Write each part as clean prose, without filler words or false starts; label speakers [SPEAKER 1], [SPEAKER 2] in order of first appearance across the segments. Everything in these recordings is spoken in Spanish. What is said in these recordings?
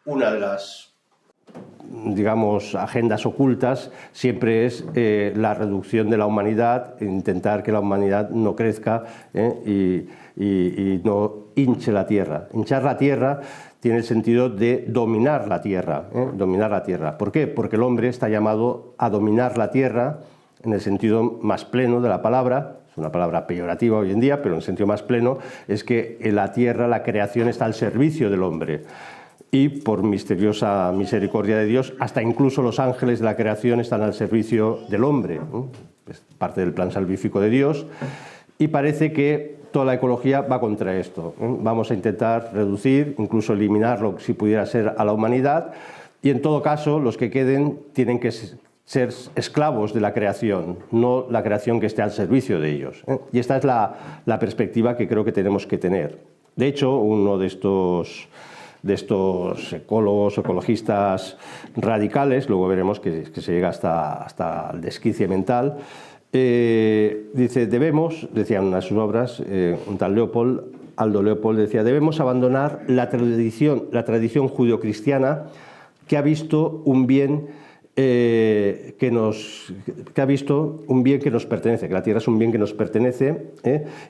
[SPEAKER 1] una de las, digamos, agendas ocultas siempre es la reducción de la humanidad, intentar que la humanidad no crezca y no hinche la tierra. Hinchar la tierra tiene el sentido de dominar la tierra, dominar la tierra. ¿Por qué? Porque el hombre está llamado a dominar la tierra en el sentido más pleno de la palabra. Es una palabra peyorativa hoy en día, pero en el sentido más pleno es que en la tierra, la creación está al servicio del hombre. Y por misteriosa misericordia de Dios, hasta incluso los ángeles de la creación están al servicio del hombre. Es parte del plan salvífico de Dios. Y parece que toda la ecología va contra esto. Vamos a intentar reducir, incluso eliminarlo si pudiera ser, a la humanidad. Y en todo caso, los que queden tienen que ser esclavos de la creación, no la creación que esté al servicio de ellos. Y esta es la perspectiva que creo que tenemos que tener. De hecho, uno de estos ecólogos, ecologistas radicales, luego veremos que se llega hasta el desquicie mental, dice, decía en una de sus obras, un tal Aldo Leopold decía, debemos abandonar la tradición judeocristiana que ha visto un bien que ha visto un bien que nos pertenece, que la tierra es un bien que nos pertenece,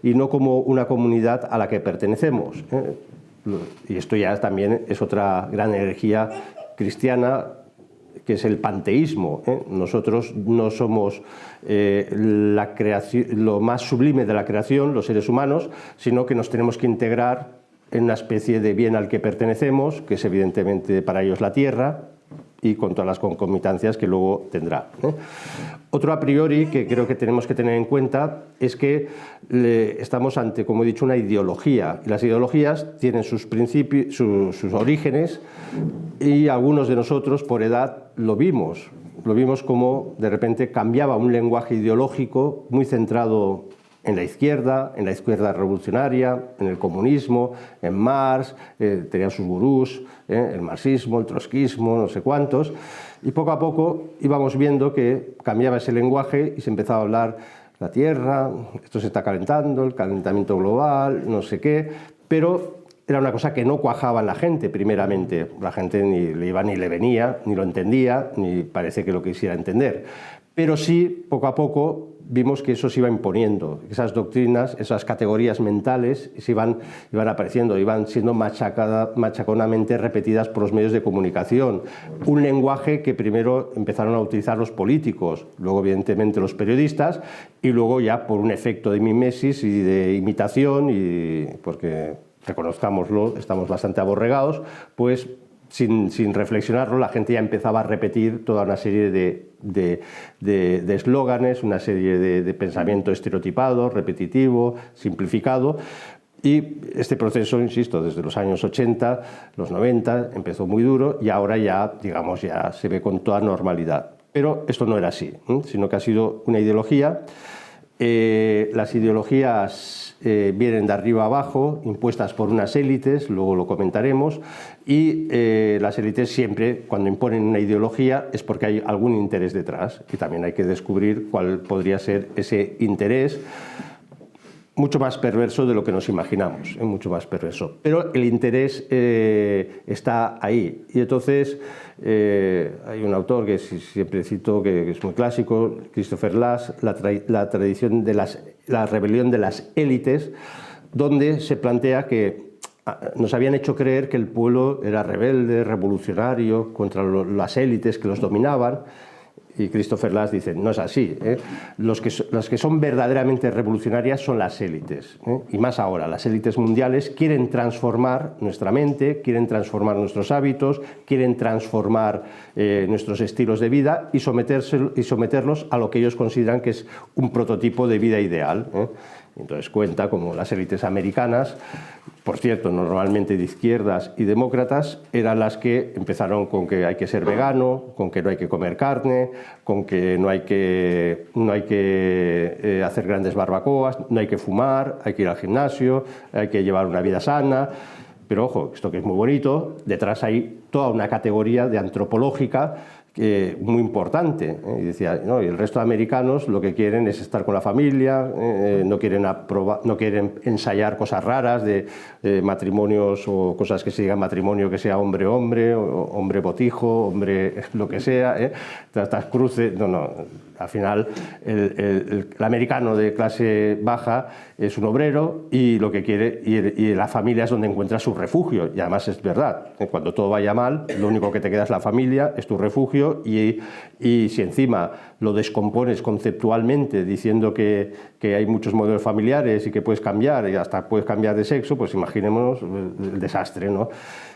[SPEAKER 1] y no como una comunidad a la que pertenecemos. Y esto ya también es otra gran herejía cristiana, que es el panteísmo. Nosotros no somos la creación, lo más sublime de la creación, los seres humanos, sino que nos tenemos que integrar en una especie de bien al que pertenecemos, que es evidentemente para ellos la tierra, y con todas las concomitancias que luego tendrá. Otro a priori que creo que tenemos que tener en cuenta es que estamos ante, como he dicho, una ideología, y las ideologías tienen sus principios, sus orígenes, y algunos de nosotros por edad lo vimos como de repente cambiaba un lenguaje ideológico muy centrado en la izquierda revolucionaria, en el comunismo, en Marx, tenían sus gurús, el marxismo, el trotskismo, no sé cuántos, y poco a poco íbamos viendo que cambiaba ese lenguaje y se empezaba a hablar la Tierra, esto se está calentando, el calentamiento global, no sé qué, pero era una cosa que no cuajaba en la gente primeramente, la gente ni le iba ni le venía, ni lo entendía, ni parece que lo quisiera entender, pero sí, poco a poco, vimos que eso se iba imponiendo, esas doctrinas, esas categorías mentales se iban apareciendo, iban siendo machaconamente repetidas por los medios de comunicación. Un lenguaje que primero empezaron a utilizar los políticos, luego evidentemente los periodistas, y luego ya por un efecto de mimesis y de imitación, y porque reconozcámoslo, estamos bastante aborregados, pues sin reflexionarlo, la gente ya empezaba a repetir toda una serie de eslóganes, una serie de pensamiento estereotipado, repetitivo, simplificado. Y este proceso, insisto, desde los años 80, los 90, empezó muy duro y ahora ya, digamos, ya se ve con toda normalidad. Pero esto no era así, sino que ha sido una ideología. Las ideologías vienen de arriba abajo, impuestas por unas élites, luego lo comentaremos, y las élites siempre, cuando imponen una ideología, es porque hay algún interés detrás, y también hay que descubrir cuál podría ser ese interés, mucho más perverso de lo que nos imaginamos, mucho más perverso. Pero el interés está ahí. Y entonces hay un autor que siempre cito, que es muy clásico, Christopher Lasch, la rebelión de las élites, donde se plantea que nos habían hecho creer que el pueblo era rebelde, revolucionario, contra las élites que los dominaban. Y Christopher Lasch dice, no es así, Las que son verdaderamente revolucionarias son las élites, y más ahora, las élites mundiales quieren transformar nuestra mente, quieren transformar nuestros hábitos, quieren transformar nuestros estilos de vida y someterlos a lo que ellos consideran que es un prototipo de vida ideal. Entonces cuenta como las élites americanas, por cierto, normalmente de izquierdas y demócratas, eran las que empezaron con que hay que ser vegano, con que no hay que comer carne, con que no hay que hacer grandes barbacoas, no hay que fumar, hay que ir al gimnasio, hay que llevar una vida sana. Pero ojo, esto que es muy bonito, detrás hay toda una categoría de antropológica muy importante, y decía, no, y el resto de americanos lo que quieren es estar con la familia, no quieren ensayar cosas raras de matrimonios o cosas que se digan matrimonio que sea hombre-hombre, hombre-botijo, hombre lo que sea, estas cruces, no, al final el americano de clase baja es un obrero y lo que quiere, y la familia es donde encuentra su refugio, y además es verdad, cuando todo vaya mal, lo único que te queda es la familia, es tu refugio, y si encima lo descompones conceptualmente diciendo que hay muchos modelos familiares y que puedes cambiar, y hasta puedes cambiar de sexo, pues imaginémonos el desastre, ¿no?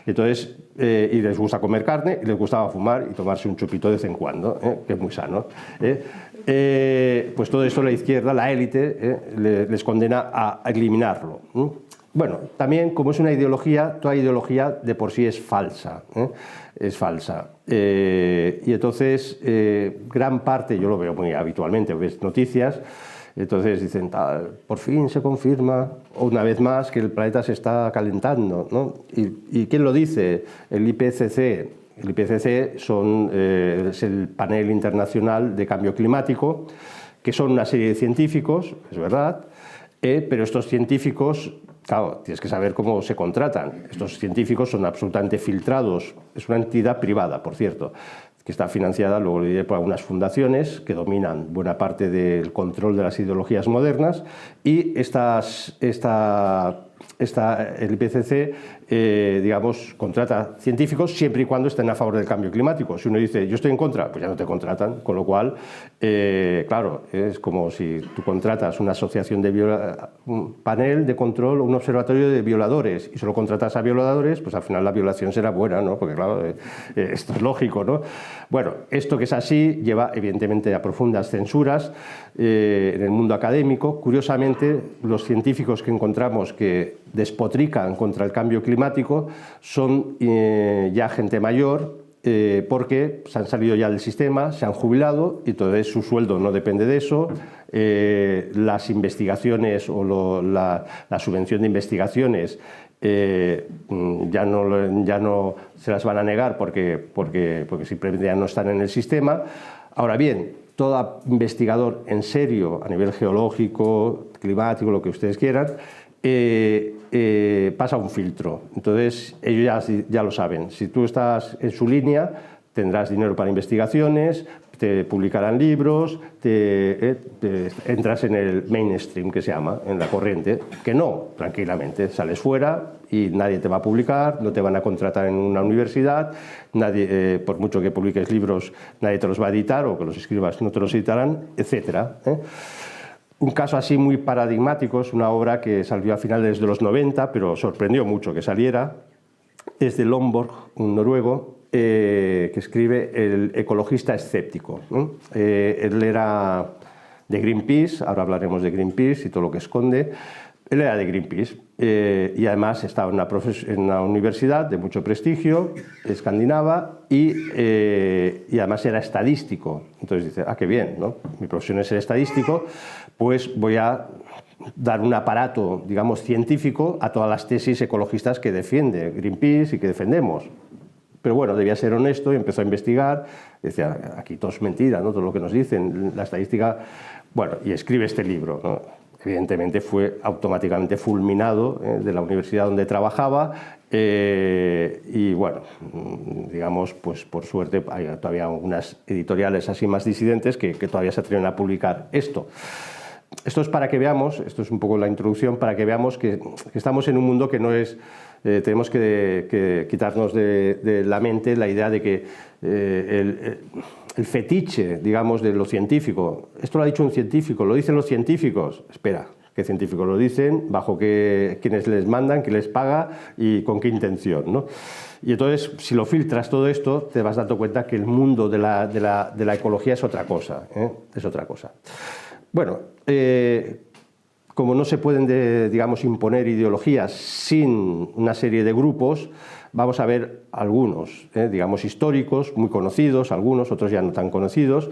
[SPEAKER 1] Entonces, y les gusta comer carne, y les gustaba fumar y tomarse un chupito de vez en cuando, que es muy sano. Pues todo eso la izquierda, la élite, les condena a eliminarlo. Bueno, también como es una ideología, toda ideología de por sí es falsa. Es falsa. Y entonces, gran parte, yo lo veo muy habitualmente, ves noticias, entonces dicen, por fin se confirma una vez más que el planeta se está calentando, ¿no? ¿Y quién lo dice? El IPCC. El IPCC es el panel internacional de cambio climático, que son una serie de científicos, es verdad, pero estos científicos, claro, tienes que saber cómo se contratan. Estos científicos son absolutamente filtrados. Es una entidad privada, por cierto, que está financiada, luego lo diré, por algunas fundaciones que dominan buena parte del control de las ideologías modernas, y el IPCC, digamos, contrata científicos siempre y cuando estén a favor del cambio climático. Si uno dice, yo estoy en contra, pues ya no te contratan, con lo cual, claro, es como si tú contratas una asociación un panel de control o un observatorio de violadores y solo contratas a violadores, pues al final la violación será buena, ¿no? Porque claro, esto es lógico, ¿no? Bueno, esto que es así lleva evidentemente a profundas censuras en el mundo académico. Curiosamente, los científicos que encontramos que despotrican contra el cambio climático son ya gente mayor, porque se han salido ya del sistema, se han jubilado y entonces su sueldo no depende de eso. Las investigaciones o la subvención de investigaciones ya no se las van a negar porque simplemente ya no están en el sistema. Ahora bien, todo investigador en serio a nivel geológico, climático, lo que ustedes quieran, pasa un filtro. Entonces ellos ya lo saben. Si tú estás en su línea, tendrás dinero para investigaciones, te publicarán libros, entras en el mainstream, que se llama, en la corriente, que no, tranquilamente, sales fuera y nadie te va a publicar, no te van a contratar en una universidad, nadie, por mucho que publiques libros, nadie te los va a editar, o que los escribas no te los editarán, etc. Un caso así muy paradigmático es una obra que salió a finales de los 90, pero sorprendió mucho que saliera, es de Lomborg, un noruego, que escribe El ecologista escéptico. Él era de Greenpeace, ahora hablaremos de Greenpeace y todo lo que esconde. Él era de Greenpeace y además estaba en una universidad de mucho prestigio, escandinava, y además era estadístico. Entonces dice, qué bien, ¿no? Mi profesión es ser estadístico, pues voy a dar un aparato, digamos, científico a todas las tesis ecologistas que defiende Greenpeace y que defendemos. Pero bueno, debía ser honesto y empezó a investigar. Decía, aquí todo es mentira, ¿no? Todo lo que nos dicen, la estadística. Bueno, y escribe este libro, ¿no? Evidentemente fue automáticamente fulminado de la universidad donde trabajaba, y bueno, digamos, pues por suerte hay todavía algunas editoriales así más disidentes que todavía se atreven a publicar esto. Esto es para que veamos, esto es un poco la introducción, para que veamos que estamos en un mundo que no es... tenemos que quitarnos de la mente la idea de que el fetiche, digamos, de lo científico. Esto lo ha dicho un científico, lo dicen los científicos. Espera, ¿qué científicos lo dicen? ¿Bajo quiénes les mandan? ¿Quién les paga? ¿Y con qué intención? ¿No? Y entonces, si lo filtras todo esto, te vas dando cuenta que el mundo de la ecología es otra cosa. Es otra cosa. Bueno, como no se pueden, digamos, imponer ideologías sin una serie de grupos, vamos a ver algunos, digamos, históricos, muy conocidos, algunos, otros ya no tan conocidos,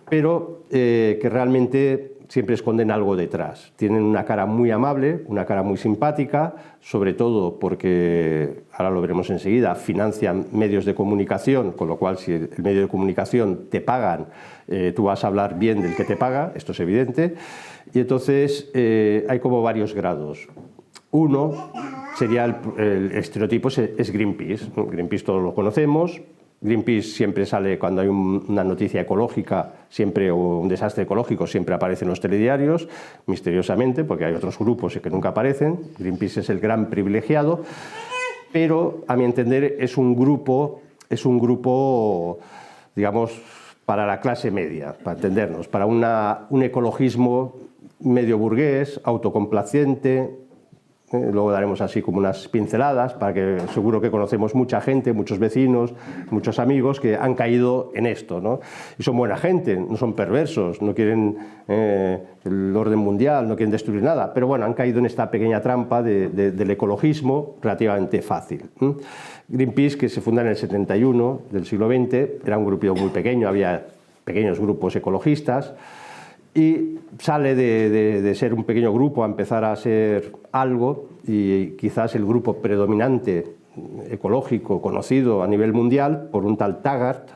[SPEAKER 1] pero que realmente siempre esconden algo detrás. Tienen una cara muy amable, una cara muy simpática, sobre todo porque, ahora lo veremos enseguida, financian medios de comunicación, con lo cual si el medio de comunicación te pagan, tú vas a hablar bien del que te paga, esto es evidente, y entonces hay como varios grados. Uno sería el estereotipo, es Greenpeace. Greenpeace todos lo conocemos. Greenpeace siempre sale cuando hay una noticia ecológica, siempre, o un desastre ecológico, siempre aparece en los telediarios, misteriosamente, porque hay otros grupos que nunca aparecen. Greenpeace es el gran privilegiado, pero a mi entender es un grupo, digamos, para la clase media, para entendernos, para un ecologismo medio burgués, autocomplaciente. Luego daremos así como unas pinceladas, para que seguro que conocemos mucha gente, muchos vecinos, muchos amigos que han caído en esto, ¿no? Y son buena gente, no son perversos, no quieren el orden mundial, no quieren destruir nada, pero bueno, han caído en esta pequeña trampa del ecologismo relativamente fácil. Greenpeace, que se funda en el 71 del siglo XX, era un grupo muy pequeño, había pequeños grupos ecologistas, y sale de ser un pequeño grupo a empezar a ser algo, y quizás el grupo predominante ecológico conocido a nivel mundial por un tal Taggart,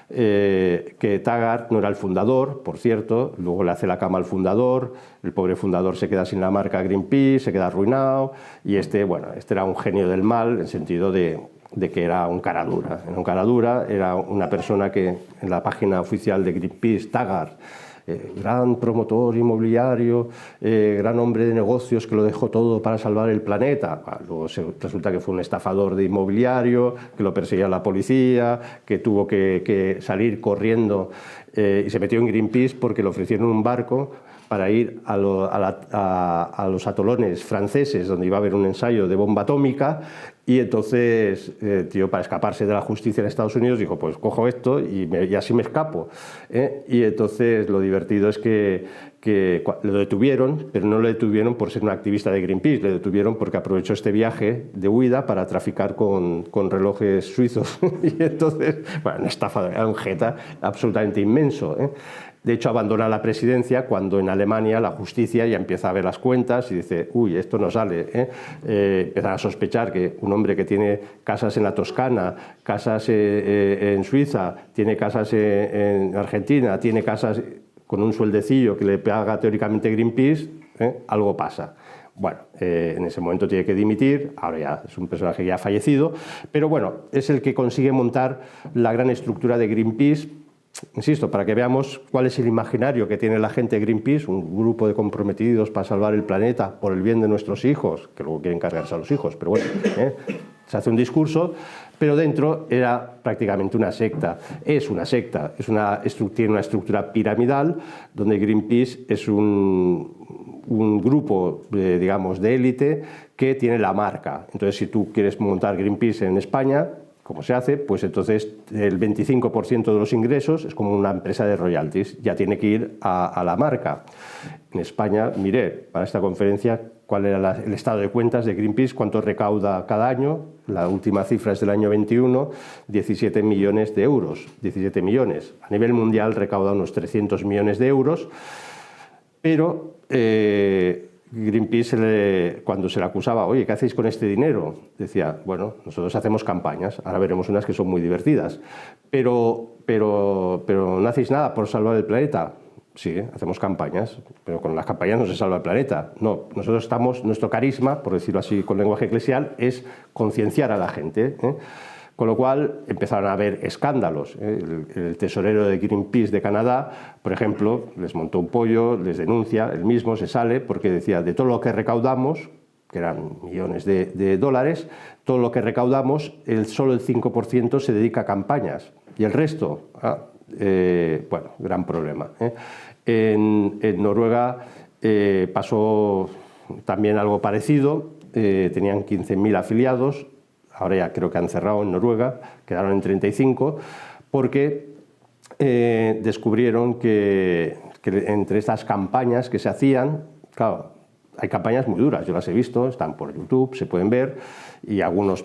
[SPEAKER 1] que Taggart no era el fundador, por cierto, luego le hace la cama al fundador, el pobre fundador se queda sin la marca Greenpeace, se queda arruinado, y bueno, este era un genio del mal en el sentido de que era un cara dura, era una persona que en la página oficial de Greenpeace, Taggart, gran promotor inmobiliario, gran hombre de negocios que lo dejó todo para salvar el planeta. Luego resulta que fue un estafador de inmobiliario, que lo perseguía la policía, que tuvo que salir corriendo y se metió en Greenpeace porque le ofrecieron un barco para ir a los atolones franceses, donde iba a haber un ensayo de bomba atómica, y entonces, tío, para escaparse de la justicia en Estados Unidos, dijo, pues cojo esto y así me escapo. Y entonces lo divertido es que lo detuvieron, pero no lo detuvieron por ser un activista de Greenpeace, le detuvieron porque aprovechó este viaje de huida para traficar con relojes suizos. Y entonces, bueno, una estafa, era un jeta absolutamente inmenso. De hecho, abandona la presidencia cuando en Alemania la justicia ya empieza a ver las cuentas y dice, uy, esto no sale. Empiezan a sospechar que un hombre que tiene casas en la Toscana, casas en Suiza, tiene casas en Argentina, tiene casas con un sueldecillo que le paga teóricamente Greenpeace, algo pasa. Bueno, en ese momento tiene que dimitir, ahora ya es un personaje ya fallecido, pero bueno, es el que consigue montar la gran estructura de Greenpeace. Insisto, para que veamos cuál es el imaginario que tiene la gente de Greenpeace, un grupo de comprometidos para salvar el planeta por el bien de nuestros hijos, que luego quieren cargarse a los hijos, pero bueno, se hace un discurso, pero dentro era prácticamente una secta. Es una secta, tiene una estructura piramidal, donde Greenpeace es un grupo, digamos, de élite que tiene la marca. Entonces, si tú quieres montar Greenpeace en España, ¿cómo se hace? Pues entonces el 25% de los ingresos es como una empresa de royalties, ya tiene que ir a la marca. En España, miré para esta conferencia cuál era el estado de cuentas de Greenpeace, cuánto recauda cada año. La última cifra es del año 21, 17 millones de euros. 17 millones. A nivel mundial recauda unos 300 millones de euros, pero Greenpeace, cuando se le acusaba, oye, ¿qué hacéis con este dinero? Decía, bueno, nosotros hacemos campañas, ahora veremos unas que son muy divertidas, pero ¿no hacéis nada por salvar el planeta? Sí, hacemos campañas, pero con las campañas no se salva el planeta. No, nosotros nuestro carisma, por decirlo así con lenguaje eclesial, es concienciar a la gente. Con lo cual empezaron a haber escándalos. El tesorero de Greenpeace de Canadá, por ejemplo, les montó un pollo, les denuncia, él mismo se sale porque decía, de todo lo que recaudamos, que eran millones de dólares, todo lo que recaudamos, solo el 5% se dedica a campañas y el resto, bueno, gran problema. En Noruega pasó también algo parecido, tenían 15.000 afiliados, ahora ya creo que han cerrado en Noruega, quedaron en 35, porque descubrieron que entre estas campañas que se hacían, claro, hay campañas muy duras, yo las he visto, están por YouTube, se pueden ver, y algunos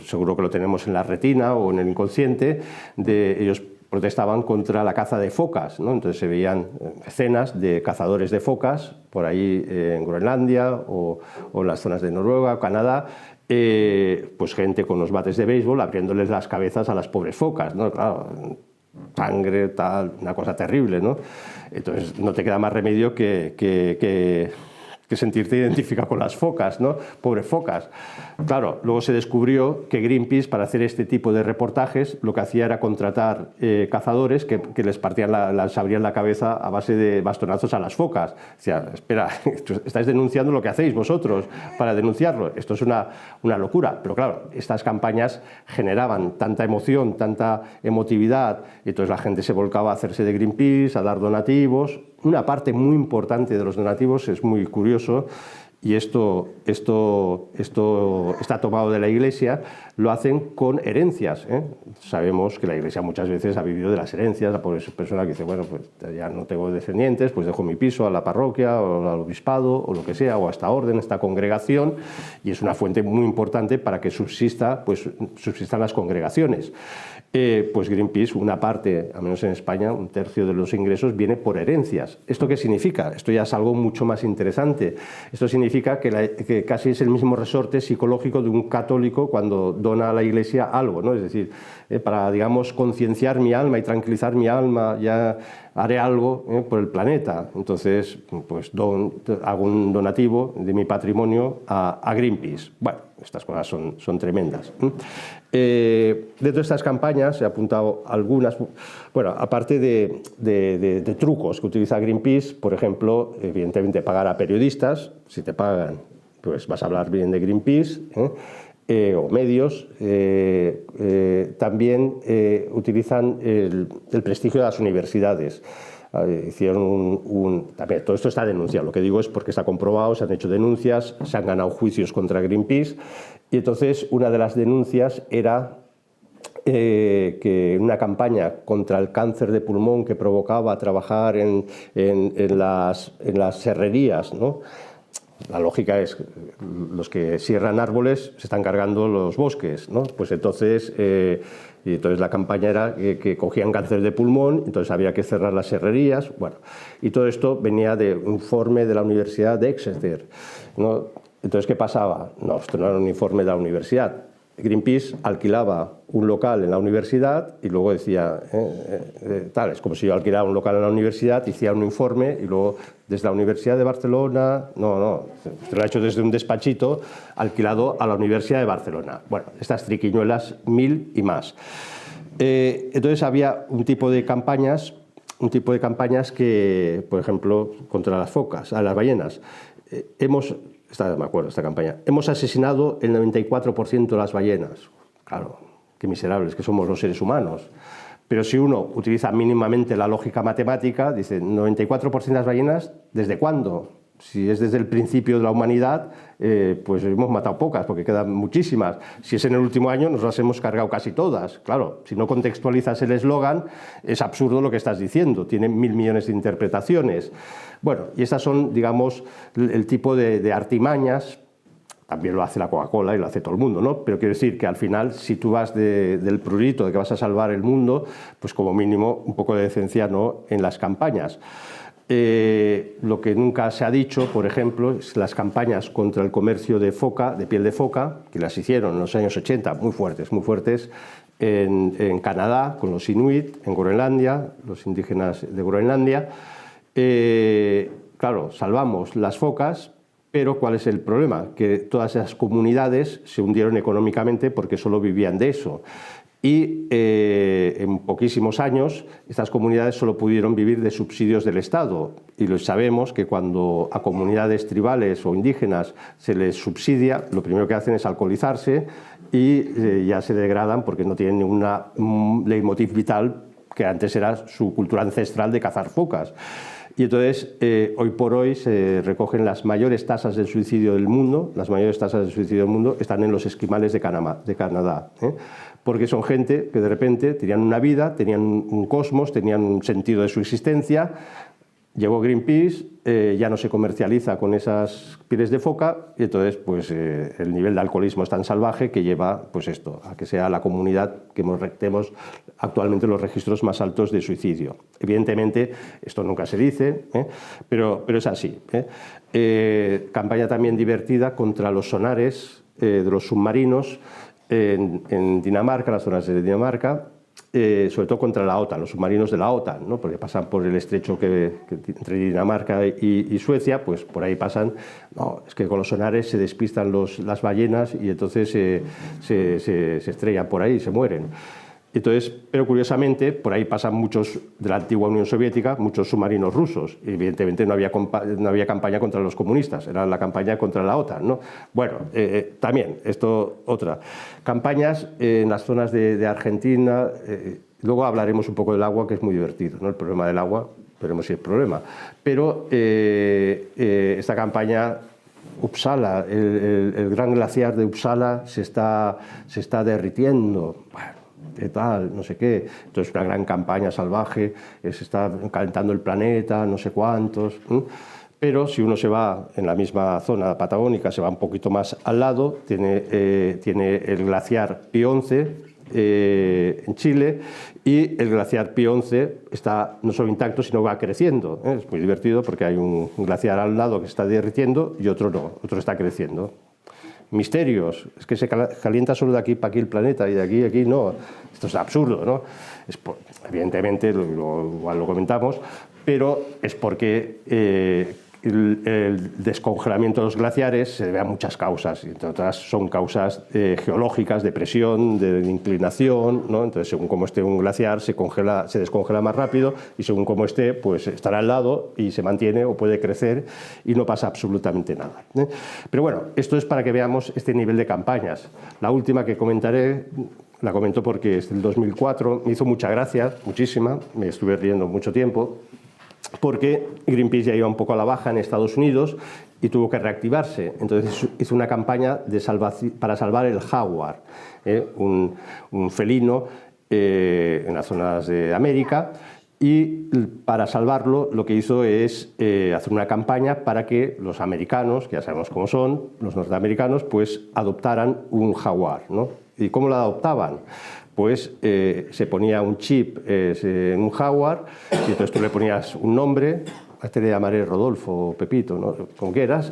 [SPEAKER 1] seguro que lo tenemos en la retina o en el inconsciente, ellos protestaban contra la caza de focas, ¿no? Entonces se veían escenas de cazadores de focas por ahí en Groenlandia o en las zonas de Noruega, Canadá, pues gente con los bates de béisbol abriéndoles las cabezas a las pobres focas, ¿no? Claro, sangre, tal, una cosa terrible, ¿no? Entonces no te queda más remedio que sentirte identificado con las focas, ¿no? Pobres focas. Claro, luego se descubrió que Greenpeace, para hacer este tipo de reportajes, lo que hacía era contratar cazadores que les partían les abrían la cabeza a base de bastonazos a las focas. Decía, espera, estáis denunciando lo que hacéis vosotros para denunciarlo. Esto es una locura. Pero claro, estas campañas generaban tanta emoción, tanta emotividad, y entonces la gente se volcaba a hacerse de Greenpeace, a dar donativos. Una parte muy importante de los donativos es muy curioso, y esto está tomado de la Iglesia, lo hacen con herencias, ¿eh? Sabemos que la Iglesia muchas veces ha vivido de las herencias, la pobre persona que dice, bueno, pues ya no tengo descendientes, pues dejo mi piso a la parroquia o al obispado o lo que sea, o a esta orden, esta congregación, y es una fuente muy importante para que subsistan las congregaciones. Pues Greenpeace, una parte, al menos en España, un tercio de los ingresos viene por herencias. ¿Esto qué significa? Esto ya es algo mucho más interesante. Esto significa que casi es el mismo resorte psicológico de un católico cuando dona a la Iglesia algo, ¿no? Es decir, para, digamos, concienciar mi alma y tranquilizar mi alma, ya haré algo por el planeta. Entonces, pues hago un donativo de mi patrimonio a Greenpeace. Bueno, estas cosas son tremendas. Dentro de estas campañas he apuntado algunas, bueno, aparte de trucos que utiliza Greenpeace, por ejemplo, evidentemente pagar a periodistas. Si te pagan, pues vas a hablar bien de Greenpeace, o medios. También utilizan el prestigio de las universidades. Hicieron también, todo esto está denunciado, lo que digo es porque está comprobado, se han hecho denuncias, se han ganado juicios contra Greenpeace, y entonces una de las denuncias era que una campaña contra el cáncer de pulmón que provocaba trabajar en las serrerías, ¿no? La lógica es que los que sierran árboles se están cargando los bosques, ¿no? Pues entonces la campaña era que cogían cáncer de pulmón, entonces había que cerrar las serrerías. Bueno, y todo esto venía de un informe de la Universidad de Exeter, ¿no? Entonces, ¿qué pasaba? No, esto no era un informe de la universidad. Greenpeace alquilaba un local en la universidad y luego decía, tal, es como si yo alquilara un local en la universidad, hacía un informe y luego desde la Universidad de Barcelona, no, esto lo ha hecho desde un despachito alquilado a la Universidad de Barcelona. Bueno, estas triquiñuelas, 1000 y más. Entonces había un tipo de campañas que, por ejemplo, contra las focas, a las ballenas, me acuerdo de esta campaña. Hemos asesinado el 94% de las ballenas. Claro, qué miserables que somos los seres humanos. Pero si uno utiliza mínimamente la lógica matemática, dice, 94% de las ballenas, ¿desde cuándo? Si es desde el principio de la humanidad, pues hemos matado pocas, porque quedan muchísimas. Si es en el último año, nos las hemos cargado casi todas. Claro, si no contextualizas el eslogan, es absurdo lo que estás diciendo. Tiene 1000 millones de interpretaciones. Bueno, y estas son, digamos, el tipo de artimañas. También lo hace la Coca-Cola y lo hace todo el mundo, ¿no? Pero quiero decir que al final, si tú vas del prurito de que vas a salvar el mundo, pues como mínimo un poco de decencia, ¿no?, en las campañas. Lo que nunca se ha dicho, por ejemplo, es las campañas contra el comercio de foca, de piel de foca, que las hicieron en los años 80, muy fuertes, en Canadá, con los inuit, en Groenlandia, los indígenas de Groenlandia. Claro, salvamos las focas, pero ¿cuál es el problema? Que todas esas comunidades se hundieron económicamente porque solo vivían de eso. Y en poquísimos años estas comunidades solo pudieron vivir de subsidios del Estado. Y lo sabemos que cuando a comunidades tribales o indígenas se les subsidia, lo primero que hacen es alcoholizarse y ya se degradan porque no tienen ninguna leitmotiv vital, que antes era su cultura ancestral de cazar focas. Y entonces, hoy por hoy, se recogen las mayores tasas de suicidio del mundo. Las mayores tasas de suicidio del mundo están en los esquimales de Canadá, porque son gente que de repente tenían una vida, tenían un cosmos, tenían un sentido de su existencia, Llegó Greenpeace, ya no se comercializa con esas pieles de foca y entonces pues, el nivel de alcoholismo es tan salvaje que lleva pues, esto, a que sea la comunidad que tenemos actualmente los registros más altos de suicidio. Evidentemente, esto nunca se dice, pero es así. Campaña también divertida contra los sonares de los submarinos en Dinamarca, las zonas de Dinamarca, sobre todo contra la OTAN, los submarinos de la OTAN, ¿no? Porque pasan por el estrecho entre Dinamarca y Suecia, pues por ahí pasan, no, es que con los sonares se despistan las ballenas y entonces se estrellan por ahí y se mueren. Entonces, pero curiosamente, por ahí pasan muchos de la antigua Unión Soviética, muchos submarinos rusos. Evidentemente no había campaña contra los comunistas, era la campaña contra la OTAN, ¿no? Bueno, también, esto otra. Campañas en las zonas de Argentina, luego hablaremos un poco del agua, que es muy divertido, ¿no? El problema del agua, veremos si es problema. Pero esta campaña... Uppsala, el gran glaciar de Uppsala se está derritiendo. Bueno, ¿qué tal? No sé qué. Entonces, una gran campaña salvaje, se está calentando el planeta, no sé cuántos. Pero si uno se va en la misma zona patagónica, se va un poquito más al lado, tiene el glaciar Pío XI en Chile, y el glaciar Pío XI está no solo intacto, sino va creciendo. Es muy divertido porque hay un glaciar al lado que está derritiendo y otro no, otro está creciendo. Misterios, es que se calienta solo de aquí para aquí el planeta y de aquí a aquí no. Esto es absurdo, ¿no? Evidentemente, igual lo comentamos, pero es porque el descongelamiento de los glaciares se debe a muchas causas, y entre otras son causas geológicas, de presión, de inclinación, ¿no? Entonces, según cómo esté un glaciar, se descongela más rápido, y según cómo esté, pues estará al lado y se mantiene o puede crecer y no pasa absolutamente nada. Pero bueno, esto es para que veamos este nivel de campañas. La última que comentaré, la comento porque es del 2004, me hizo mucha gracia, muchísima, me estuve riendo mucho tiempo, porque Greenpeace ya iba un poco a la baja en Estados Unidos y tuvo que reactivarse. Entonces hizo una campaña para salvar el jaguar, un felino en las zonas de América, y para salvarlo lo que hizo es hacer una campaña para que los americanos, que ya sabemos cómo son, los norteamericanos, pues adoptaran un jaguar, ¿no? ¿Y cómo lo adoptaban? Pues se ponía un chip en un jaguar y entonces tú le ponías un nombre, a este le llamaré Rodolfo o Pepito, ¿no? Como quieras,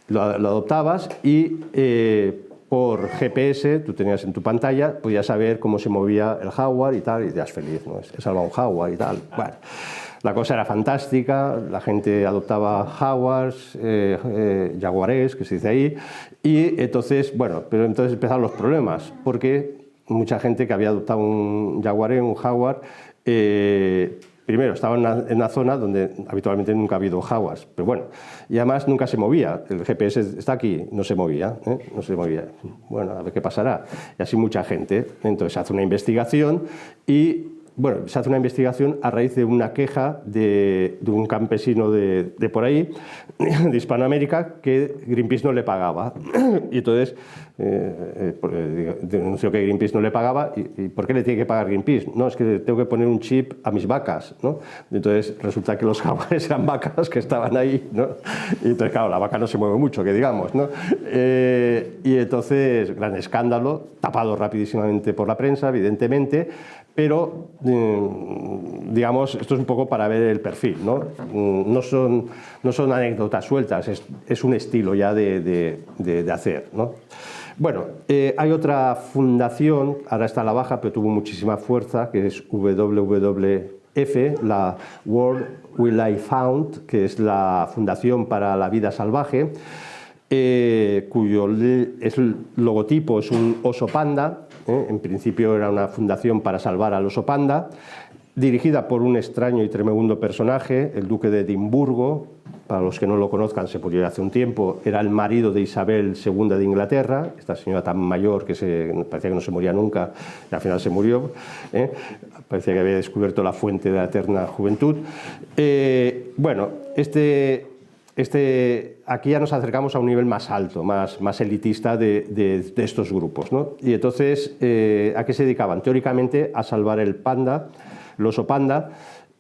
[SPEAKER 1] lo adoptabas y por GPS, tú tenías en tu pantalla, podías saber cómo se movía el jaguar y tal, y te das feliz, ¿no? He salvado un jaguar y tal. Bueno, la cosa era fantástica, la gente adoptaba jaguars, jaguarés, que se dice ahí, y entonces, bueno, pero entonces empezaron los problemas, porque mucha gente que había adoptado un jaguaré, un jaguar, primero estaba en una zona donde habitualmente nunca ha habido jaguars, pero bueno, y además nunca se movía, el GPS está aquí, no se movía, no se movía. Bueno, a ver qué pasará. Y así mucha gente. Entonces se hace una investigación y, bueno, se hace una investigación a raíz de una queja de un campesino de por ahí, de Hispanoamérica, que Greenpeace no le pagaba. Y entonces denunció que Greenpeace no le pagaba. ¿Y por qué le tiene que pagar Greenpeace? No, es que tengo que poner un chip a mis vacas, ¿no? Entonces resulta que los jaguares eran vacas que estaban ahí, ¿no? Y entonces, claro, la vaca no se mueve mucho, que digamos, ¿no? Y entonces, gran escándalo, tapado rapidísimamente por la prensa, evidentemente, pero, digamos, esto es un poco para ver el perfil, ¿no? No son anécdotas sueltas, es un estilo ya de hacer, ¿no? Bueno, hay otra fundación, ahora está a la baja, pero tuvo muchísima fuerza, que es WWF, la World Wildlife Fund, que es la Fundación para la Vida Salvaje, cuyo logotipo es un oso panda. En principio era una fundación para salvar al oso panda, dirigida por un extraño y tremendo personaje, el duque de Edimburgo. Para los que no lo conozcan, se murió hace un tiempo, era el marido de Isabel II de Inglaterra, esta señora tan mayor que parecía que no se moría nunca, y al final se murió, parecía que había descubierto la fuente de la eterna juventud. Bueno, aquí ya nos acercamos a un nivel más alto, más elitista de estos grupos, ¿no? Y entonces, ¿a qué se dedicaban? Teóricamente a salvar el oso panda,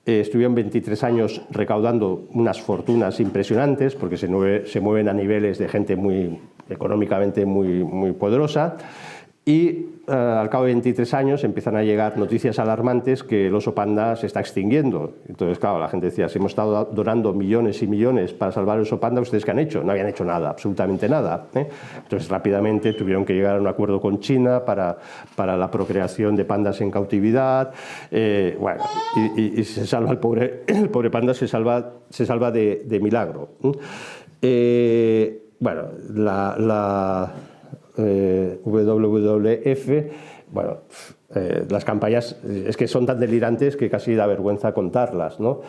[SPEAKER 1] estuvieron 23 años recaudando unas fortunas impresionantes, porque se mueven a niveles de gente económicamente muy poderosa, y al cabo de 23 años empiezan a llegar noticias alarmantes que el oso panda se está extinguiendo. Entonces, claro, la gente decía, si hemos estado donando millones y millones para salvar el oso panda, ¿ustedes qué han hecho? No habían hecho nada, absolutamente nada. Entonces, rápidamente tuvieron que llegar a un acuerdo con China para la procreación de pandas en cautividad. Bueno, y se salva el pobre panda, se salva de milagro. Bueno, WWF, bueno, las campañas es que son tan delirantes que casi da vergüenza contarlas, ¿no?